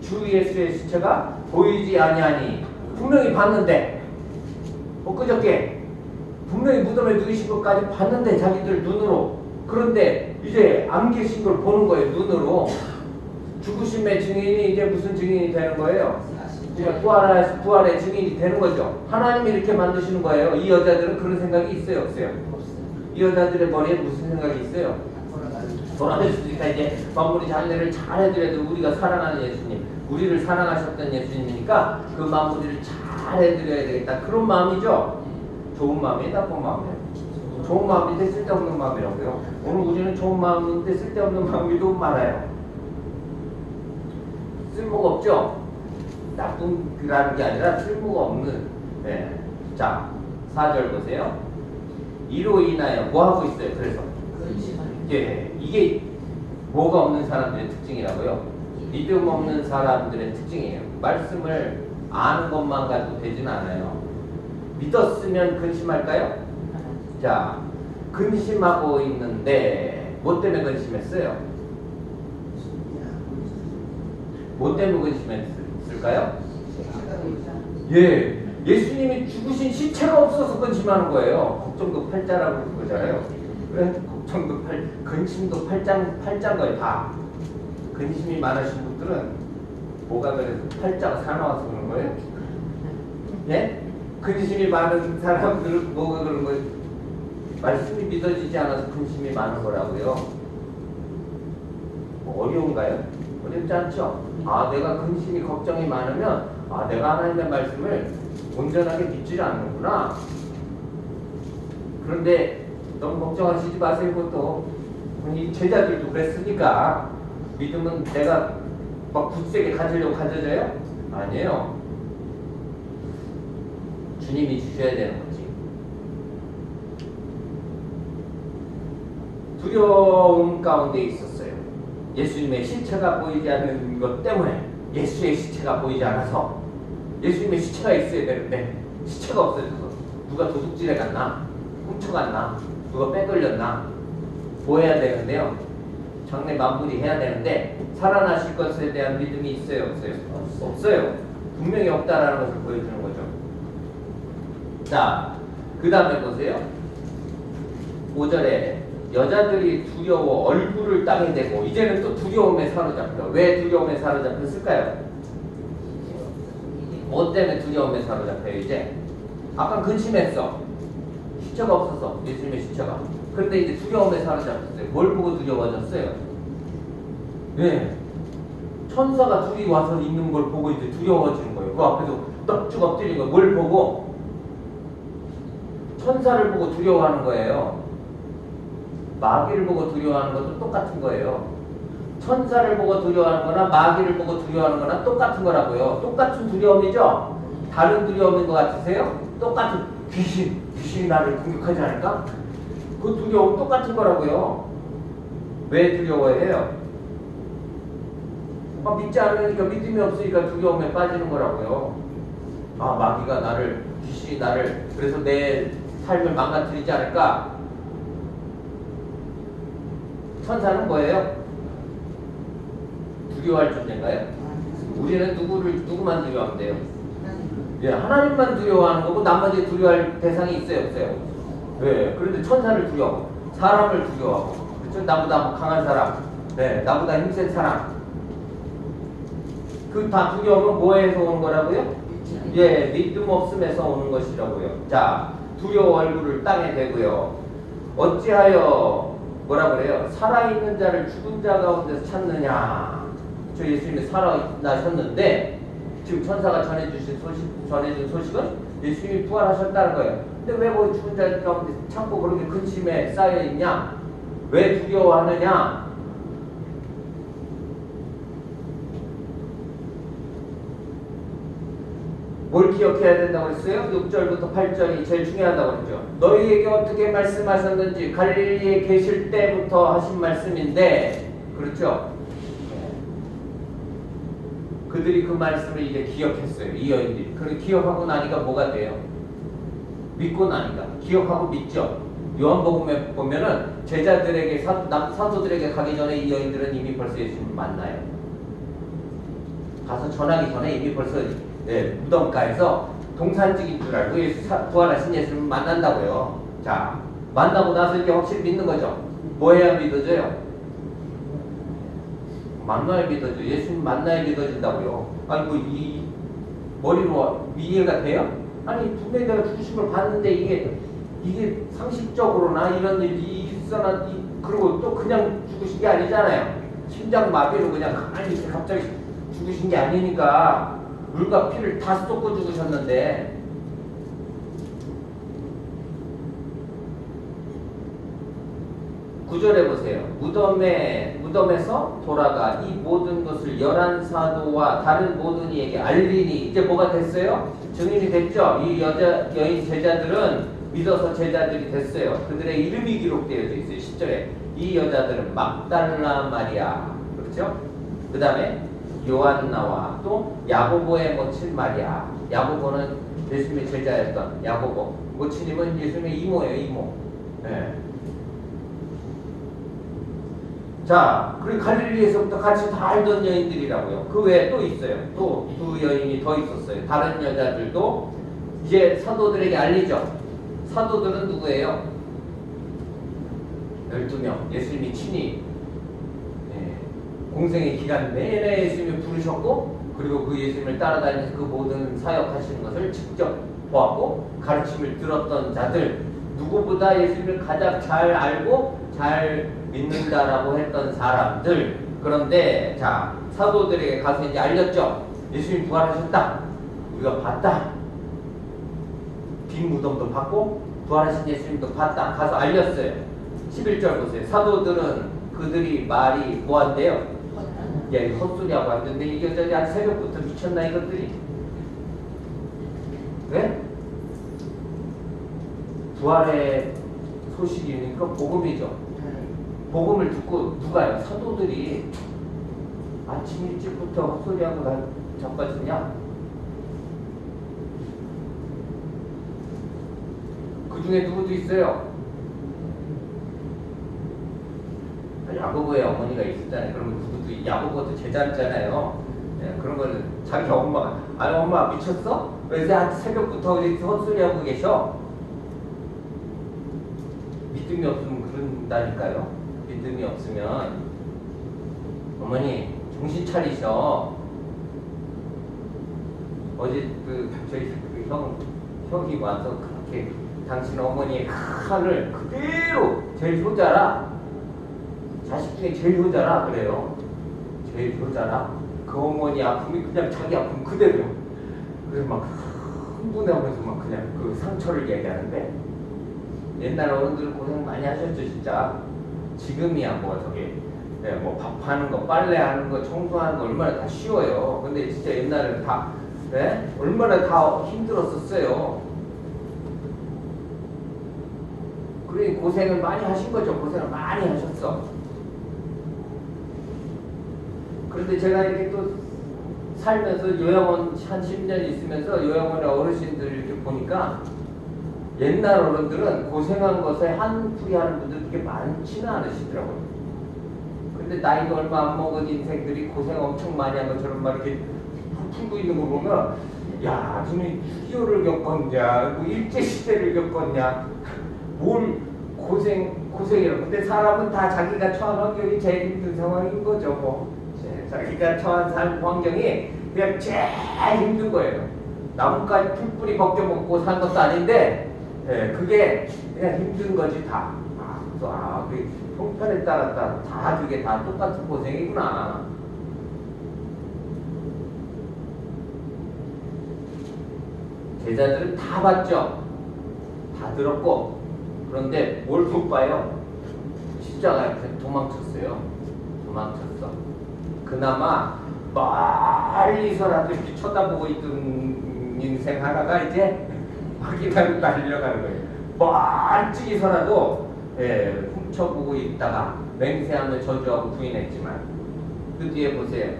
주 예수의 시체가 보이지 아니하니 분명히 봤는데 엊그저께 분명히 무덤에 누이신 것까지 봤는데 자기들 눈으로. 그런데 이제 안 계신 걸 보는 거예요. 눈으로. 죽으심의 증인이 이제 무슨 증인이 되는 거예요? 이제 부활의 증인이 되는 거죠. 하나님이 이렇게 만드시는 거예요. 이 여자들은 그런 생각이 있어요, 없어요? 이 여자들의 머리에 무슨 생각이 있어요? 돌아가셨으니까 이제 마무리 장례를 잘 해드려도 우리가 사랑하는 예수님, 우리를 사랑하셨던 예수님이니까 그 마무리를 잘 해드려야 되겠다. 그런 마음이죠. 좋은 마음이에요, 나쁜 마음이에요? 좋은 마음인데 쓸데없는 마음이라고요. 오늘 우리는 좋은 마음인데 쓸데없는 마음이 너무 많아요. 쓸모가 없죠? 나쁜이라는 게 아니라 쓸모가 없는. 네. 자, 4절 보세요. 이로 인하여 뭐 하고 있어요? 그래서 예, 이게 뭐가 없는 사람들의 특징이라고요. 믿음 없는 사람들의 특징이에요. 말씀을 아는 것만 가지고 되지는 않아요. 믿었으면 근심할까요? 자, 근심하고 있는데 뭐 때문에 근심했어요? 뭐 때문에 근심했을까요? 예, 예수님이 죽으신 시체가 없어서 근심하는 거예요. 걱정도 팔자라고 그러잖아요. 왜? 걱정도 근심도 팔자인 거예요. 다. 근심이 많으신 분들은 뭐가 그래서 팔자가 사나워서 그런 거예요? 예? 근심이 많은 사람들은 뭐가 그런 거예요? 말씀이 믿어지지 않아서 근심이 많은 거라고요. 뭐 어려운가요? 어렵지 않죠? 아, 내가 근심이 걱정이 많으면 아, 내가 하나님의 말씀을 온전하게 믿지 않는구나. 그런데 너무 걱정하시지 마세요. 그것도 이 제자들도 그랬으니까. 믿음은 내가 막 굳세게 가지려고 가져져요? 아니에요. 주님이 주셔야 되는 거지. 두려움 가운데 있었어요. 예수님의 시체가 보이지 않는 것 때문에, 예수의 시체가 보이지 않아서. 예수님의 시체가 있어야 되는데 시체가 없어져서 누가 도둑질해 갔나? 훔쳐갔나? 누가 빼돌렸나? 뭐 해야 되는데요? 장례 마무리 해야 되는데 살아나실 것에 대한 믿음이 있어요, 없어요? 없어요. 분명히 없다라는 것을 보여주는 거죠. 자, 그 다음에 보세요. 5절에 여자들이 두려워 얼굴을 땅에 대고, 이제는 또 두려움에 사로잡혀. 왜 두려움에 사로잡혔을까요? 뭐 때문에 두려움에 사로잡혀요? 이제 아까 근심했어. 시체가 없어서, 예수님의 시체가. 그런데 이제 두려움에 사로잡혔어요. 뭘 보고 두려워졌어요? 네, 천사가 둘이 와서 있는 걸 보고 이제 두려워지는 거예요. 그 앞에서 떡쭉 엎드리는 거예요. 뭘 보고? 천사를 보고 두려워하는 거예요. 마귀를 보고 두려워하는 것도 똑같은 거예요. 천사를 보고 두려워하는 거나 마귀를 보고 두려워하는 거나 똑같은 거라고요. 똑같은 두려움이죠? 다른 두려움인 것 같으세요? 똑같은 귀신이 나를 공격하지 않을까? 그 두려움 똑같은 거라고요. 왜 두려워해요? 믿지 않으니까, 믿음이 없으니까 두려움에 빠지는 거라고요. 아, 마귀가 귀신이 나를, 그래서 내 삶을 망가뜨리지 않을까? 천사는 뭐예요? 두려워할 존재인가요? 우리는 누구만 두려워하면 돼요? 예, 하나님만 두려워하는 거고 나머지 두려워할 대상이 있어요, 없어요? 네, 그런데 천사를 두려워하고 사람을 두려워하고, 그렇죠? 나보다 뭐 강한 사람, 네, 나보다 힘센 사람, 그 다 두려움은 뭐에서 오는 거라고요? 예, 믿음 없음에서 오는 것이라고요. 자, 두려워 얼굴을 땅에 대고요. 어찌하여 뭐라 그래요? 살아있는 자를 죽은 자 가운데서 찾느냐? 저 예수님이 살아나셨는데 지금 천사가 전해준 소식은 예수님이 부활하셨다는 거예요. 근데 왜 뭐 죽은 자 가운데 찾고 그렇게 근심에 쌓여 있냐? 왜 두려워하느냐? 뭘 기억해야 된다고 했어요? 6절부터 8절이 제일 중요하다고 했죠. 너희에게 어떻게 말씀하셨는지 갈릴리에 계실 때부터 하신 말씀인데, 그렇죠? 그들이 그 말씀을 이제 기억했어요. 이 여인들이. 그리고 기억하고 나니까 뭐가 돼요? 믿고 나니까. 기억하고 믿죠. 요한복음에 보면은 제자들에게 사도들에게 가기 전에 이 여인들은 이미 벌써 예수님을 만나요. 가서 전하기 전에 이미 벌써 무덤가에서 동산직인 줄 알고 예수 부활하신 예수님을 만난다고요. 자, 만나고 나서 이제 확실히 믿는 거죠. 뭐 해야 믿어져요? 만나야 믿어져. 예수님 만나야 믿어진다고요. 아니 뭐 이 머리로 이해가 돼요? 아니 분명히 내가 죽으신 걸 봤는데 이게 상식적으로나 이런 일이 있어나 그리고 또 그냥 죽으신 게 아니잖아요. 심장 마비로 그냥 가만히 이렇게 갑자기 죽으신 게 아니니까 물과 피를 다 쏟고 죽으셨는데 구절해 보세요. 무덤에서 돌아가 이 모든 것을 11사도와 다른 모든 이에게 알리니 이제 뭐가 됐어요? 증인이 됐죠? 이 여인 제자들은 믿어서 제자들이 됐어요. 그들의 이름이 기록되어 있어요. 10절에 이 여자들은 막달라 마리아 그렇죠? 그 다음에 요한나와 또 야고보의 모친 마리아. 야고보는 예수님의 제자였던 야고보. 모친님은 예수님의 이모예요. 이모. 네. 자, 그리고 갈릴리에서부터 같이 다 알던 여인들이라고요. 그 외에 또 있어요. 또 두 여인이 더 있었어요. 다른 여자들도 이제 사도들에게 알리죠. 사도들은 누구예요? 12명. 예수님이 친히 공생의 기간 내내 예수님을 부르셨고 그리고 그 예수님을 따라다니면서 그 모든 사역하시는 것을 직접 보았고 가르침을 들었던 자들 누구보다 예수님을 가장 잘 알고 잘 믿는다라고 했던 사람들. 그런데 자 사도들에게 가서 이제 알렸죠. 예수님 부활하셨다. 우리가 봤다. 빈 무덤도 봤고 부활하신 예수님도 봤다. 가서 알렸어요. 11절 보세요. 사도들은 그들이 말이 뭐한대요? 야, 이 헛소리하고 왔는데 이게 저기 한 새벽부터 미쳤나 이것들이? 왜? 부활의 소식이니까 복음이죠. 복음을 듣고 누가요? 사도들이 아침 일찍부터 헛소리하고 나 자빠지냐? 그 중에 누구도 있어요. 야고보의 어머니가 있었잖아요. 그러면 누구도 야고보도 제자였잖아요. 네, 그런 거는 자기 엄마가 아니 엄마 미쳤어? 왜 새벽부터 이렇게 헛소리하고 계셔? 믿음이 없으면 그런다니까요. 믿음이 없으면 어머니 정신 차리셔. 어제 저희 형이 와서 그렇게 당신 어머니의 칼을 그대로 제일 효자라 자식 중에 제일 효자라 그래요. 제일 효자라 그 어머니 아픔이 그냥 자기 아픔 그대로. 그래서 막 흥분해오면서 막 그냥 그 상처를 얘기하는데 옛날 어른들 고생 많이 하셨죠 진짜. 지금이야 뭐 저기 뭐 밥하는 거 빨래하는 거 청소하는 거 얼마나 다 쉬워요. 근데 진짜 옛날에는 다 얼마나 다 힘들었었어요. 그래 고생을 많이 하신 거죠. 고생을 많이 하셨어. 그런데 제가 이렇게 또 살면서 요양원 한 10년 있으면서 요양원의 어르신들 이렇게 보니까 옛날 어른들은 고생한 것에 한풀이하는 분들 그렇게 많지는 않으시더라고요. 근데 나이도 얼마 안 먹은 인생들이 고생 엄청 많이 한 것처럼 막 이렇게 풀고 있는 거 보면 야, 너는 6.25를 겪었냐, 뭐 일제시대를 겪었냐, 뭘 고생이라고. 근데 사람은 다 자기가 처한 환경이 제일 힘든 상황인 거죠. 뭐. 자기가 처한 삶 환경이 그냥 제일 힘든 거예요. 나뭇가지 풀뿌리 벗겨먹고 산 것도 아닌데 그게 그냥 힘든 거지 다. 그 형편에 따라 다 그게 다 똑같은 고생이구나. 제자들은 다 봤죠. 다 들었고. 그런데 뭘 못 봐요? 십자가에 도망쳤어요. 도망쳤어. 그나마 멀리서라도 이렇게 쳐다보고 있던 인생 하나가 이제 확인하고 달려가는 거예요. 멀찍이서라도 훔쳐보고 있다가 맹세하며 저주하고 부인했지만 그 뒤에 보세요.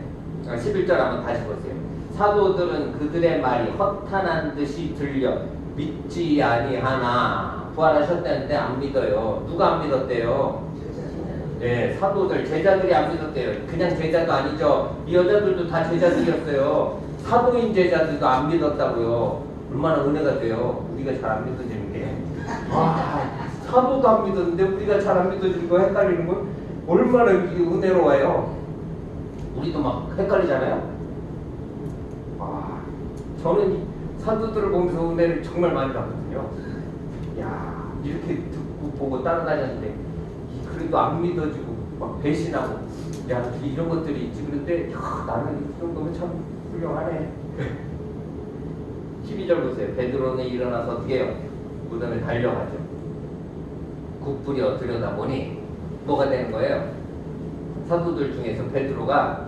11절 한번 다시 보세요. 사도들은 그들의 말이 허탄한 듯이 들려 믿지 아니하나. 부활하셨다는데 안 믿어요. 누가 안 믿었대요? 네, 사도들, 제자들이 안 믿었대요. 그냥 제자도 아니죠. 이 여자들도 다 제자들이었어요. 사도인 제자들도 안 믿었다고요. 얼마나 은혜가 돼요. 우리가 잘 안 믿어지는 게. 와, 사도도 안 믿었는데 우리가 잘 안 믿어지는 거 헷갈리는 건 얼마나 이게 은혜로워요. 우리도 막 헷갈리잖아요. 와, 저는 이 사도들을 보면서 은혜를 정말 많이 받거든요. 야, 이렇게 듣고 보고 따라다녔는데 그래도 안 믿어지고 막 배신하고 야 이런 것들이 있지. 그런데 야, 나는 이 정도면 참 훌륭하네. 12절 보세요. 베드로는 일어나서 어떻게 해요? 무덤에 달려가죠. 굽부려 들여다보니 뭐가 되는 거예요? 사도들 중에서 베드로가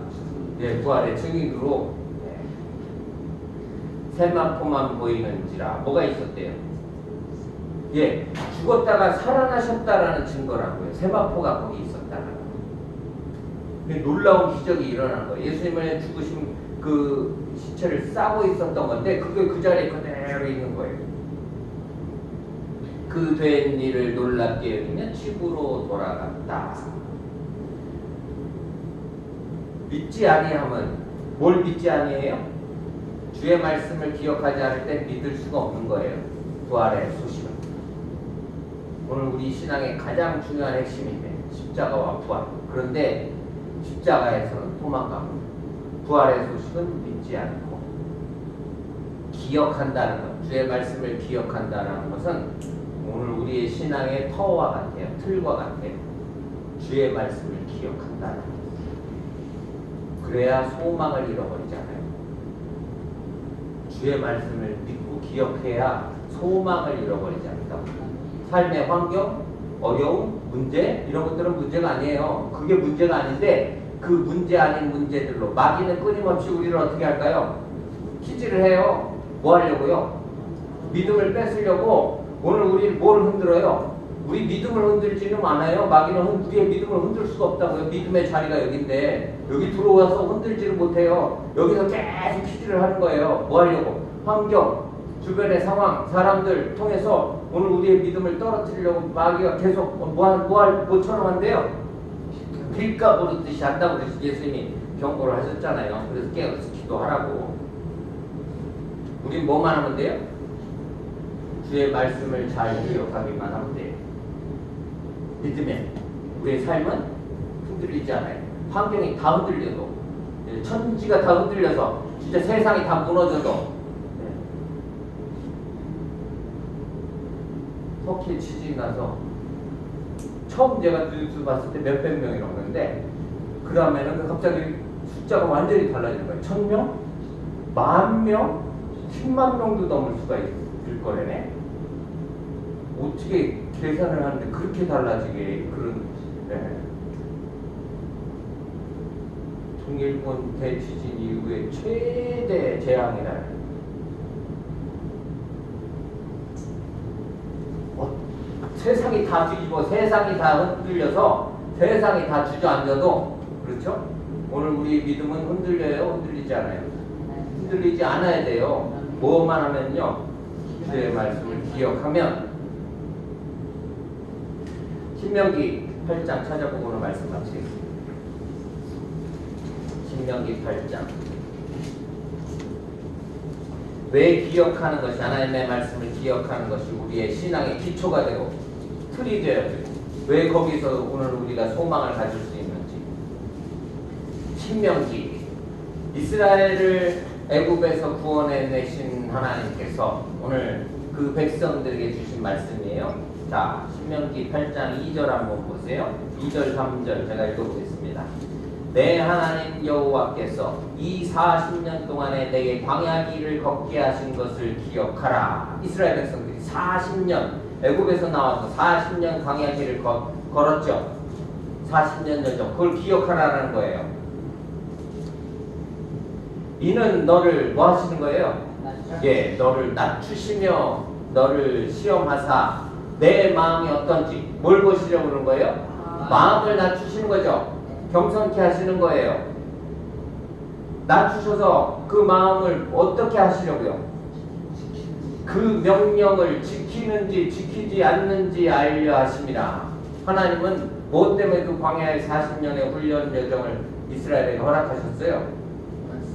부활의 증인으로 세마포만 보이는지라 뭐가 있었대요? 예, 죽었다가 살아나셨다라는 증거라고요. 세마포가 거기 있었다라는 거예요. 놀라운 기적이 일어난 거예요. 예수님의 죽으신 그 시체를 싸고 있었던 건데 그게 그 자리에 그대로 있는 거예요. 그 된 일을 놀랍게 여기며 집으로 돌아갔다. 믿지 아니하면 뭘 믿지 아니해요? 주의 말씀을 기억하지 않을 때 믿을 수가 없는 거예요. 부활의 소식은. 오늘 우리 신앙의 가장 중요한 핵심인데 십자가와 부활. 그런데 십자가에서는 도망가고 부활의 소식은 믿지 않고 기억한다는 것, 주의 말씀을 기억한다는 것은 오늘 우리의 신앙의 터와 같아요. 틀과 같아요. 주의 말씀을 기억한다는 것. 그래야 소망을 잃어버리잖아요. 주의 말씀을 믿고 기억해야 소망을 잃어버리지 않는다. 삶의 환경, 어려움, 문제 이런 것들은 문제가 아니에요. 그게 문제가 아닌데 그 문제 아닌 문제들로 마귀는 끊임없이 우리를 어떻게 할까요? 키즈를 해요. 뭐 하려고요? 믿음을 뺏으려고 오늘 우리를 뭘 흔들어요? 우리 믿음을 흔들지는 않아요. 마귀는 우리의 믿음을 흔들 수가 없다고요. 믿음의 자리가 여기인데 여기 들어와서 흔들지를 못해요. 여기서 계속 키즈를 하는 거예요. 뭐 하려고? 환경, 주변의 상황, 사람들 통해서 오늘 우리의 믿음을 떨어뜨리려고 마귀가 계속 뭐처럼 한대요? 길가 부르듯이 한다고 그래서 예수님이 경고를 하셨잖아요. 그래서 깨어서 기도하라고. 우린 뭐만 하면 돼요? 주의 말씀을 잘 기억하기만 하면 돼요. 믿으면 우리의 삶은 흔들리지 않아요. 환경이 다 흔들려도, 천지가 다 흔들려서 진짜 세상이 다 무너져도 터키에 지진이 나서 처음 제가 뉴스 봤을 때 몇백 명이라고 그러는데 그 다음에는 갑자기 숫자가 완전히 달라지는 거예요. 1000명? 10,000명? 10만 명도 넘을 수가 있을 거래네. 어떻게 계산을 하는데 그렇게 달라지게 그런 동일본 대지진 이후에 최대 재앙이라. 세상이 다 뒤집어, 세상이 다 흔들려서 세상이 다 주저앉아도 그렇죠? 오늘 우리 믿음은 흔들려요? 흔들리지 않아요? 흔들리지 않아야 돼요. 뭐만 하면요, 주의 말씀을 기억하면. 신명기 8장 찾아보고 오늘 말씀 마치겠습니다. 신명기 8장. 왜 기억하는 것이, 하나님의 말씀을 기억하는 것이 우리의 신앙의 기초가 되고 틀이 되어야 되고, 왜 거기서 오늘 우리가 소망을 가질 수 있는지. 신명기. 이스라엘을 애굽에서 구원해내신 하나님께서 오늘 그 백성들에게 주신 말씀이에요. 자, 신명기 8장 2절 한번 보세요. 2절 3절 제가 읽어보겠습니다. 내 하나님 여호와께서 이 40년 동안에 내게 광야 길을 걷게 하신 것을 기억하라. 이스라엘 백성들이 40년 애굽에서 나와서 40년 광야 길을 걸었죠. 40년 전적. 그걸 기억하라는 거예요. 이는 너를 뭐 하시는 거예요? 예, 너를 낮추시며 너를 시험하사 내 마음이 어떤지 뭘 보시려고 그러는 거예요? 마음을 낮추시는 거죠. 겸손케 하시는 거예요. 낮추셔서 그 마음을 어떻게 하시려고요? 그 명령을 지키는지 지키지 않는지 알려 하심이라. 하나님은 뭐 때문에 그 광야의 40년의 훈련 여정을 이스라엘에게 허락하셨어요?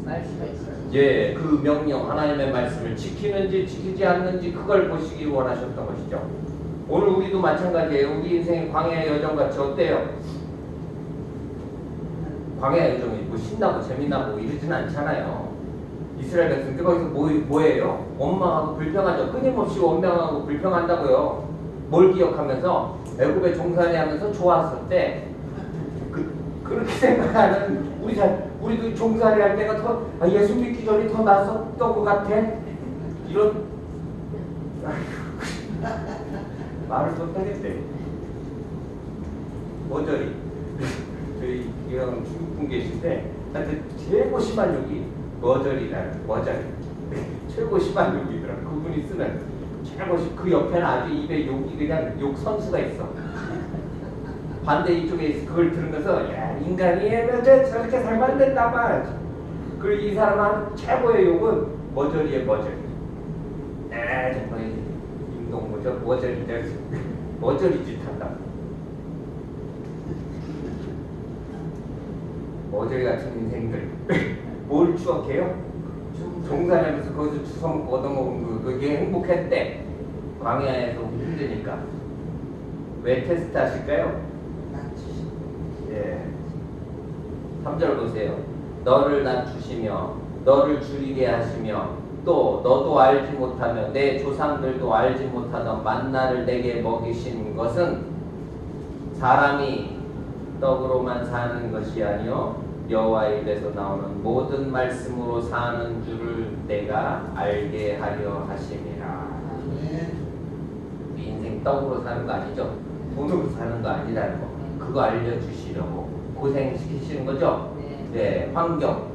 날씨가 있어요. 예, 그 명령 하나님의 말씀을 지키는지 지키지 않는지 그걸 보시기 원하셨던 것이죠. 오늘 우리도 마찬가지예요. 우리 인생의 광야의 여정같이 어때요? 광야의 여정이 뭐 신나고 재미나고 이러진 않잖아요. 이스라엘 백성들 거기서 뭐예요? 원망하고 불평하죠. 끊임없이 원망하고 불평한다고요. 뭘 기억하면서? 애굽에 종살이하면서 좋았을 때 그렇게 생각하는 우리도 종살이 할 때가 더 예수 믿기 전이 더 낫었던 것 같아. 이런 말을 못하겠대. 모조리 저희 이런 중국분 계신데 나한테 최고 심한 욕이 머저리라는 머저리 최고 심한 욕이더라. 그분이 쓰는 최고 그 옆에는 아주 입에 욕이 그냥 욕 선수가 있어. 반대 이쪽에 그걸 들으면서 야 인간이 저렇게 살면 안 된다 말. 그리고 이 사람은 최고의 욕은 머저리의 머저리. 정말 인동 머저리 짓 한다. 머저리 같은 인생들 뭘 추억해요? 종살이하면서 거기서 주워먹고 얻어먹은 그게 행복했대. 광야에서 힘드니까. 왜 테스트 하실까요? 예. 3절 보세요. 너를 낮추시며 너를 줄이게 하시며 또 너도 알지 못하며 내 조상들도 알지 못하던 만나를 내게 먹이신 것은 사람이 떡으로만 사는 것이 아니요 여호와의 입에서 나오는 모든 말씀으로 사는 줄을 내가 알게 하려 하심이라. 우리 인생 떡으로 사는 거 아니죠? 돈으로 사는 거 아니라는 거. 그거 알려주시려고 고생시키시는 거죠? 네, 환경,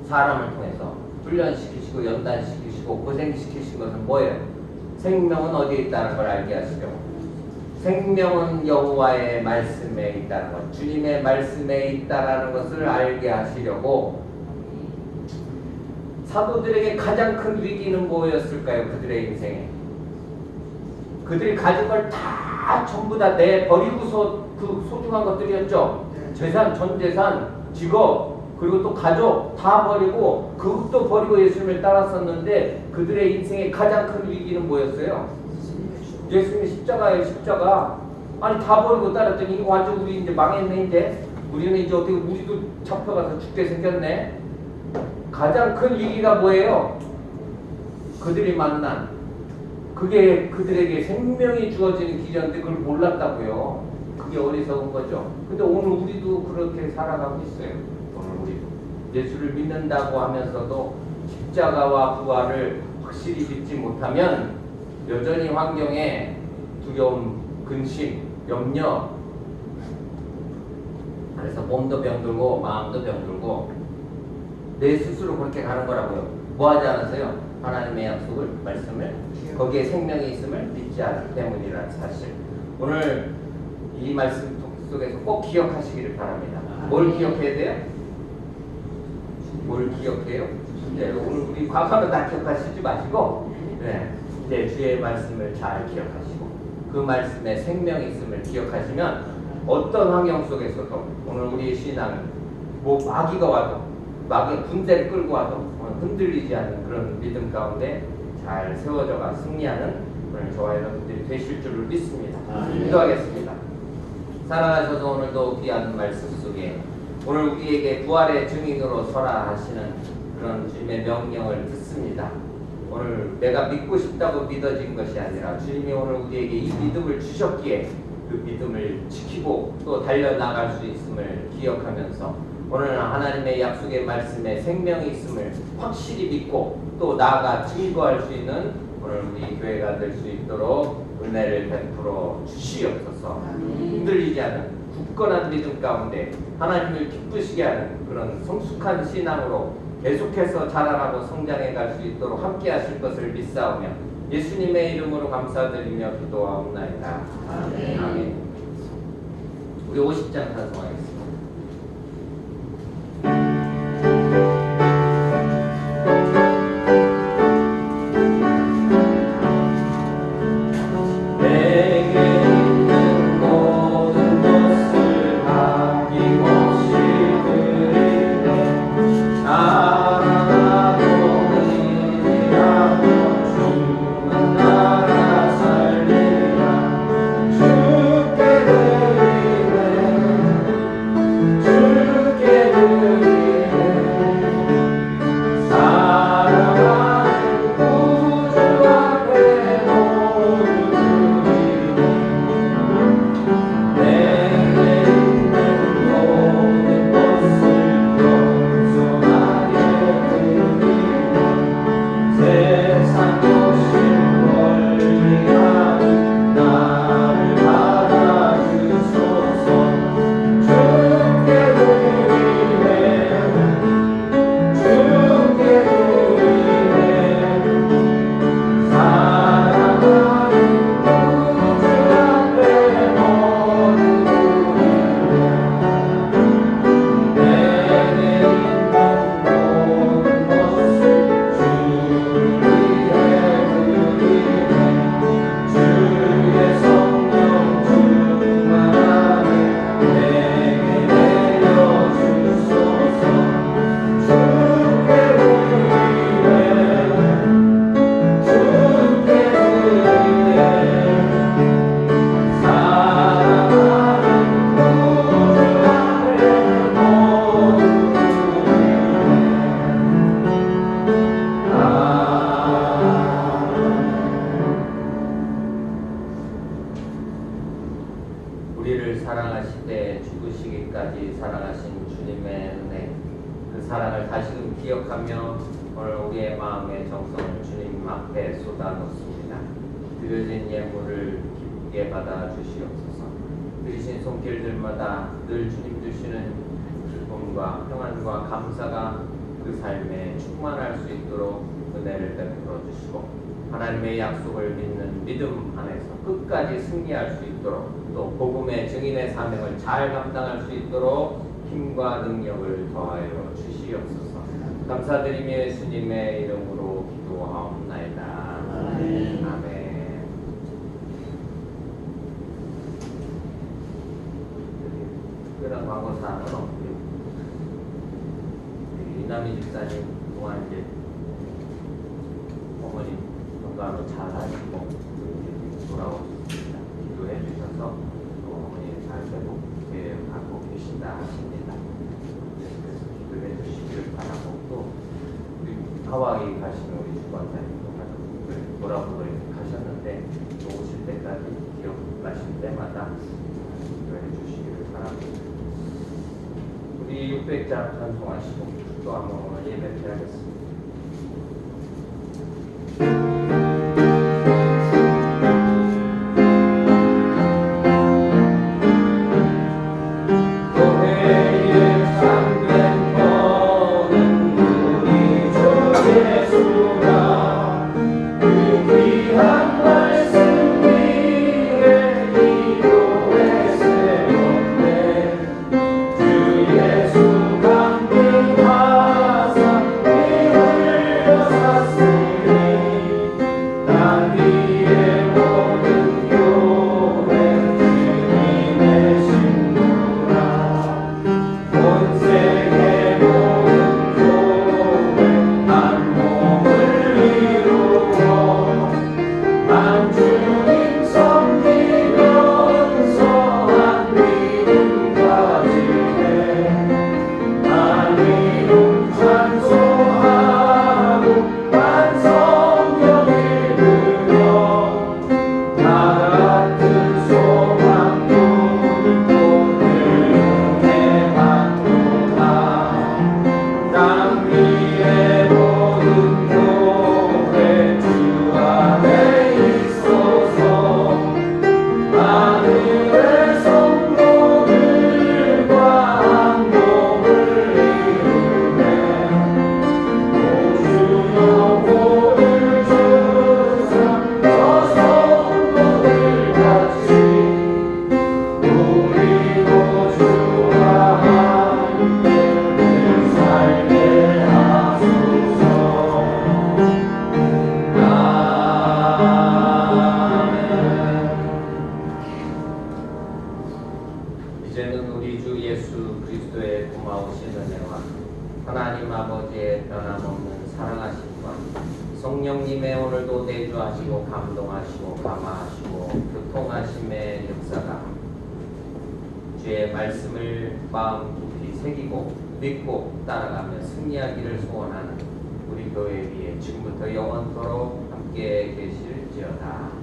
사람을 통해서 훈련시키시고 연단시키시고 고생시키신 것은 뭐예요? 생명은 어디에 있다는 걸 알게 하시려고. 생명은 여호와의 말씀에 있다는 것, 주님의 말씀에 있다는 것을 알게 하시려고. 사도들에게 가장 큰 위기는 뭐였을까요? 그들의 인생에 그들이 가진 걸 다 전부 다 내버리고서 그 소중한 것들이었죠. 재산, 전 재산, 직업, 그리고 또 가족 다 버리고 그것도 버리고 예수님을 따랐었는데 그들의 인생의 가장 큰 위기는 뭐였어요? 예수님의 십자가예요. 십자가. 아니 다 버리고 따랐더니 이거 완전 우리 이제 망했네. 이제 우리는 이제 어떻게 우리도 잡혀가서 죽게 생겼네. 가장 큰 위기가 뭐예요? 그들이 만난 그게 그들에게 생명이 주어지는 길이었는데 그걸 몰랐다고요. 그게 어리석은 거죠. 근데 오늘 우리도 그렇게 살아가고 있어요. 오늘 우리도 예수를 믿는다고 하면서도 십자가와 부활을 확실히 믿지 못하면 여전히 환경에 두려움, 근심, 염려, 그래서 몸도 병들고 마음도 병들고 내 스스로 그렇게 가는 거라고요. 뭐 하지 않았어요? 하나님의 약속을, 말씀을, 거기에 생명이 있음을 믿지 않기 때문이라는 사실. 오늘 이 말씀 속에서 꼭 기억하시기를 바랍니다. 뭘 기억해야 돼요? 뭘 기억해요? 네, 오늘 우리 과거는 다 기억하시지 마시고 네, 주의 말씀을 잘 기억하시고 그 말씀에 생명이 있음을 기억하시면 어떤 환경 속에서도 오늘 우리의 신앙은 뭐 마귀가 와도 마귀가 군대를 끌고 와도 흔들리지 않는 그런 믿음 가운데 잘 세워져가 승리하는 오늘 저와 여러분들이 되실 줄을 믿습니다. 기도하겠습니다. 살아가셔서 오늘도 귀한 말씀 속에 오늘 우리에게 부활의 증인으로 서라 하시는 그런 주님의 명령을 듣습니다. 오늘 내가 믿고 싶다고 믿어진 것이 아니라 주님이 오늘 우리에게 이 믿음을 주셨기에 그 믿음을 지키고 또 달려나갈 수 있음을 기억하면서 오늘 하나님의 약속의 말씀에 생명이 있음을 확실히 믿고 또 나아가 증거할 수 있는 오늘 우리 교회가 될 수 있도록 은혜를 베풀어 주시옵소서. 흔들리지 않은 굳건한 믿음 가운데 하나님을 기쁘시게 하는 그런 성숙한 신앙으로 계속해서 자라나고 성장해 갈 수 있도록 함께 하실 것을 믿사오며 예수님의 이름으로 감사드리며 기도하옵나이다. 아멘. 우리 50장 찬송하겠습니다. 내게 있는 모든 것을 마음의 정성을 주님 앞에 쏟아놓습니다. 드려진 예물을 기쁘게 받아 주시옵소서. 드리신 손길들마다 늘 주님 주시는 기쁨과 평안과 감사가 그 삶에 충만할 수 있도록 은혜를 베풀어 주시고, 하나님의 약속을 믿는 믿음 안에서 끝까지 승리할 수 있도록, 또 복음의 증인의 사명을 잘 감당할 수 있도록 힘과 능력을 더하여 주시옵소서. 감사드리며 예수님의 이름으로 기도하옵나이다. 아멘. 아멘. 특별한 광고사항은 없고요. 이남희 집사님 동안 이제 어머니 건강으로 잘 하시고 돌아오셨습니다. 기도해 주셔서 어머니 잘 회복하고 계신다 하십니다. 그래서 기도해 주시기를 바라고, 또 우리 하와이 가시는 우리 주관사님도 가족들 돌아보고 이렇게 가셨는데 또 오실 때까지 기억나실 때마다 기도해 주시기를 바랍니다. 우리 600장 전송하시고 또 한번 예배 드리겠습니다. 이제는 우리 주 예수 그리스도의 고마우신 은혜와 하나님 아버지의 변함없는 사랑하심과 성령님의 오늘도 내주하시고 감동하시고 감화하시고 교통하심의 역사가 주의 말씀을 마음 깊이 새기고 믿고 따라가며 승리하기를 소원하는 우리 교회 위에 지금부터 영원토록 함께 계실지어다.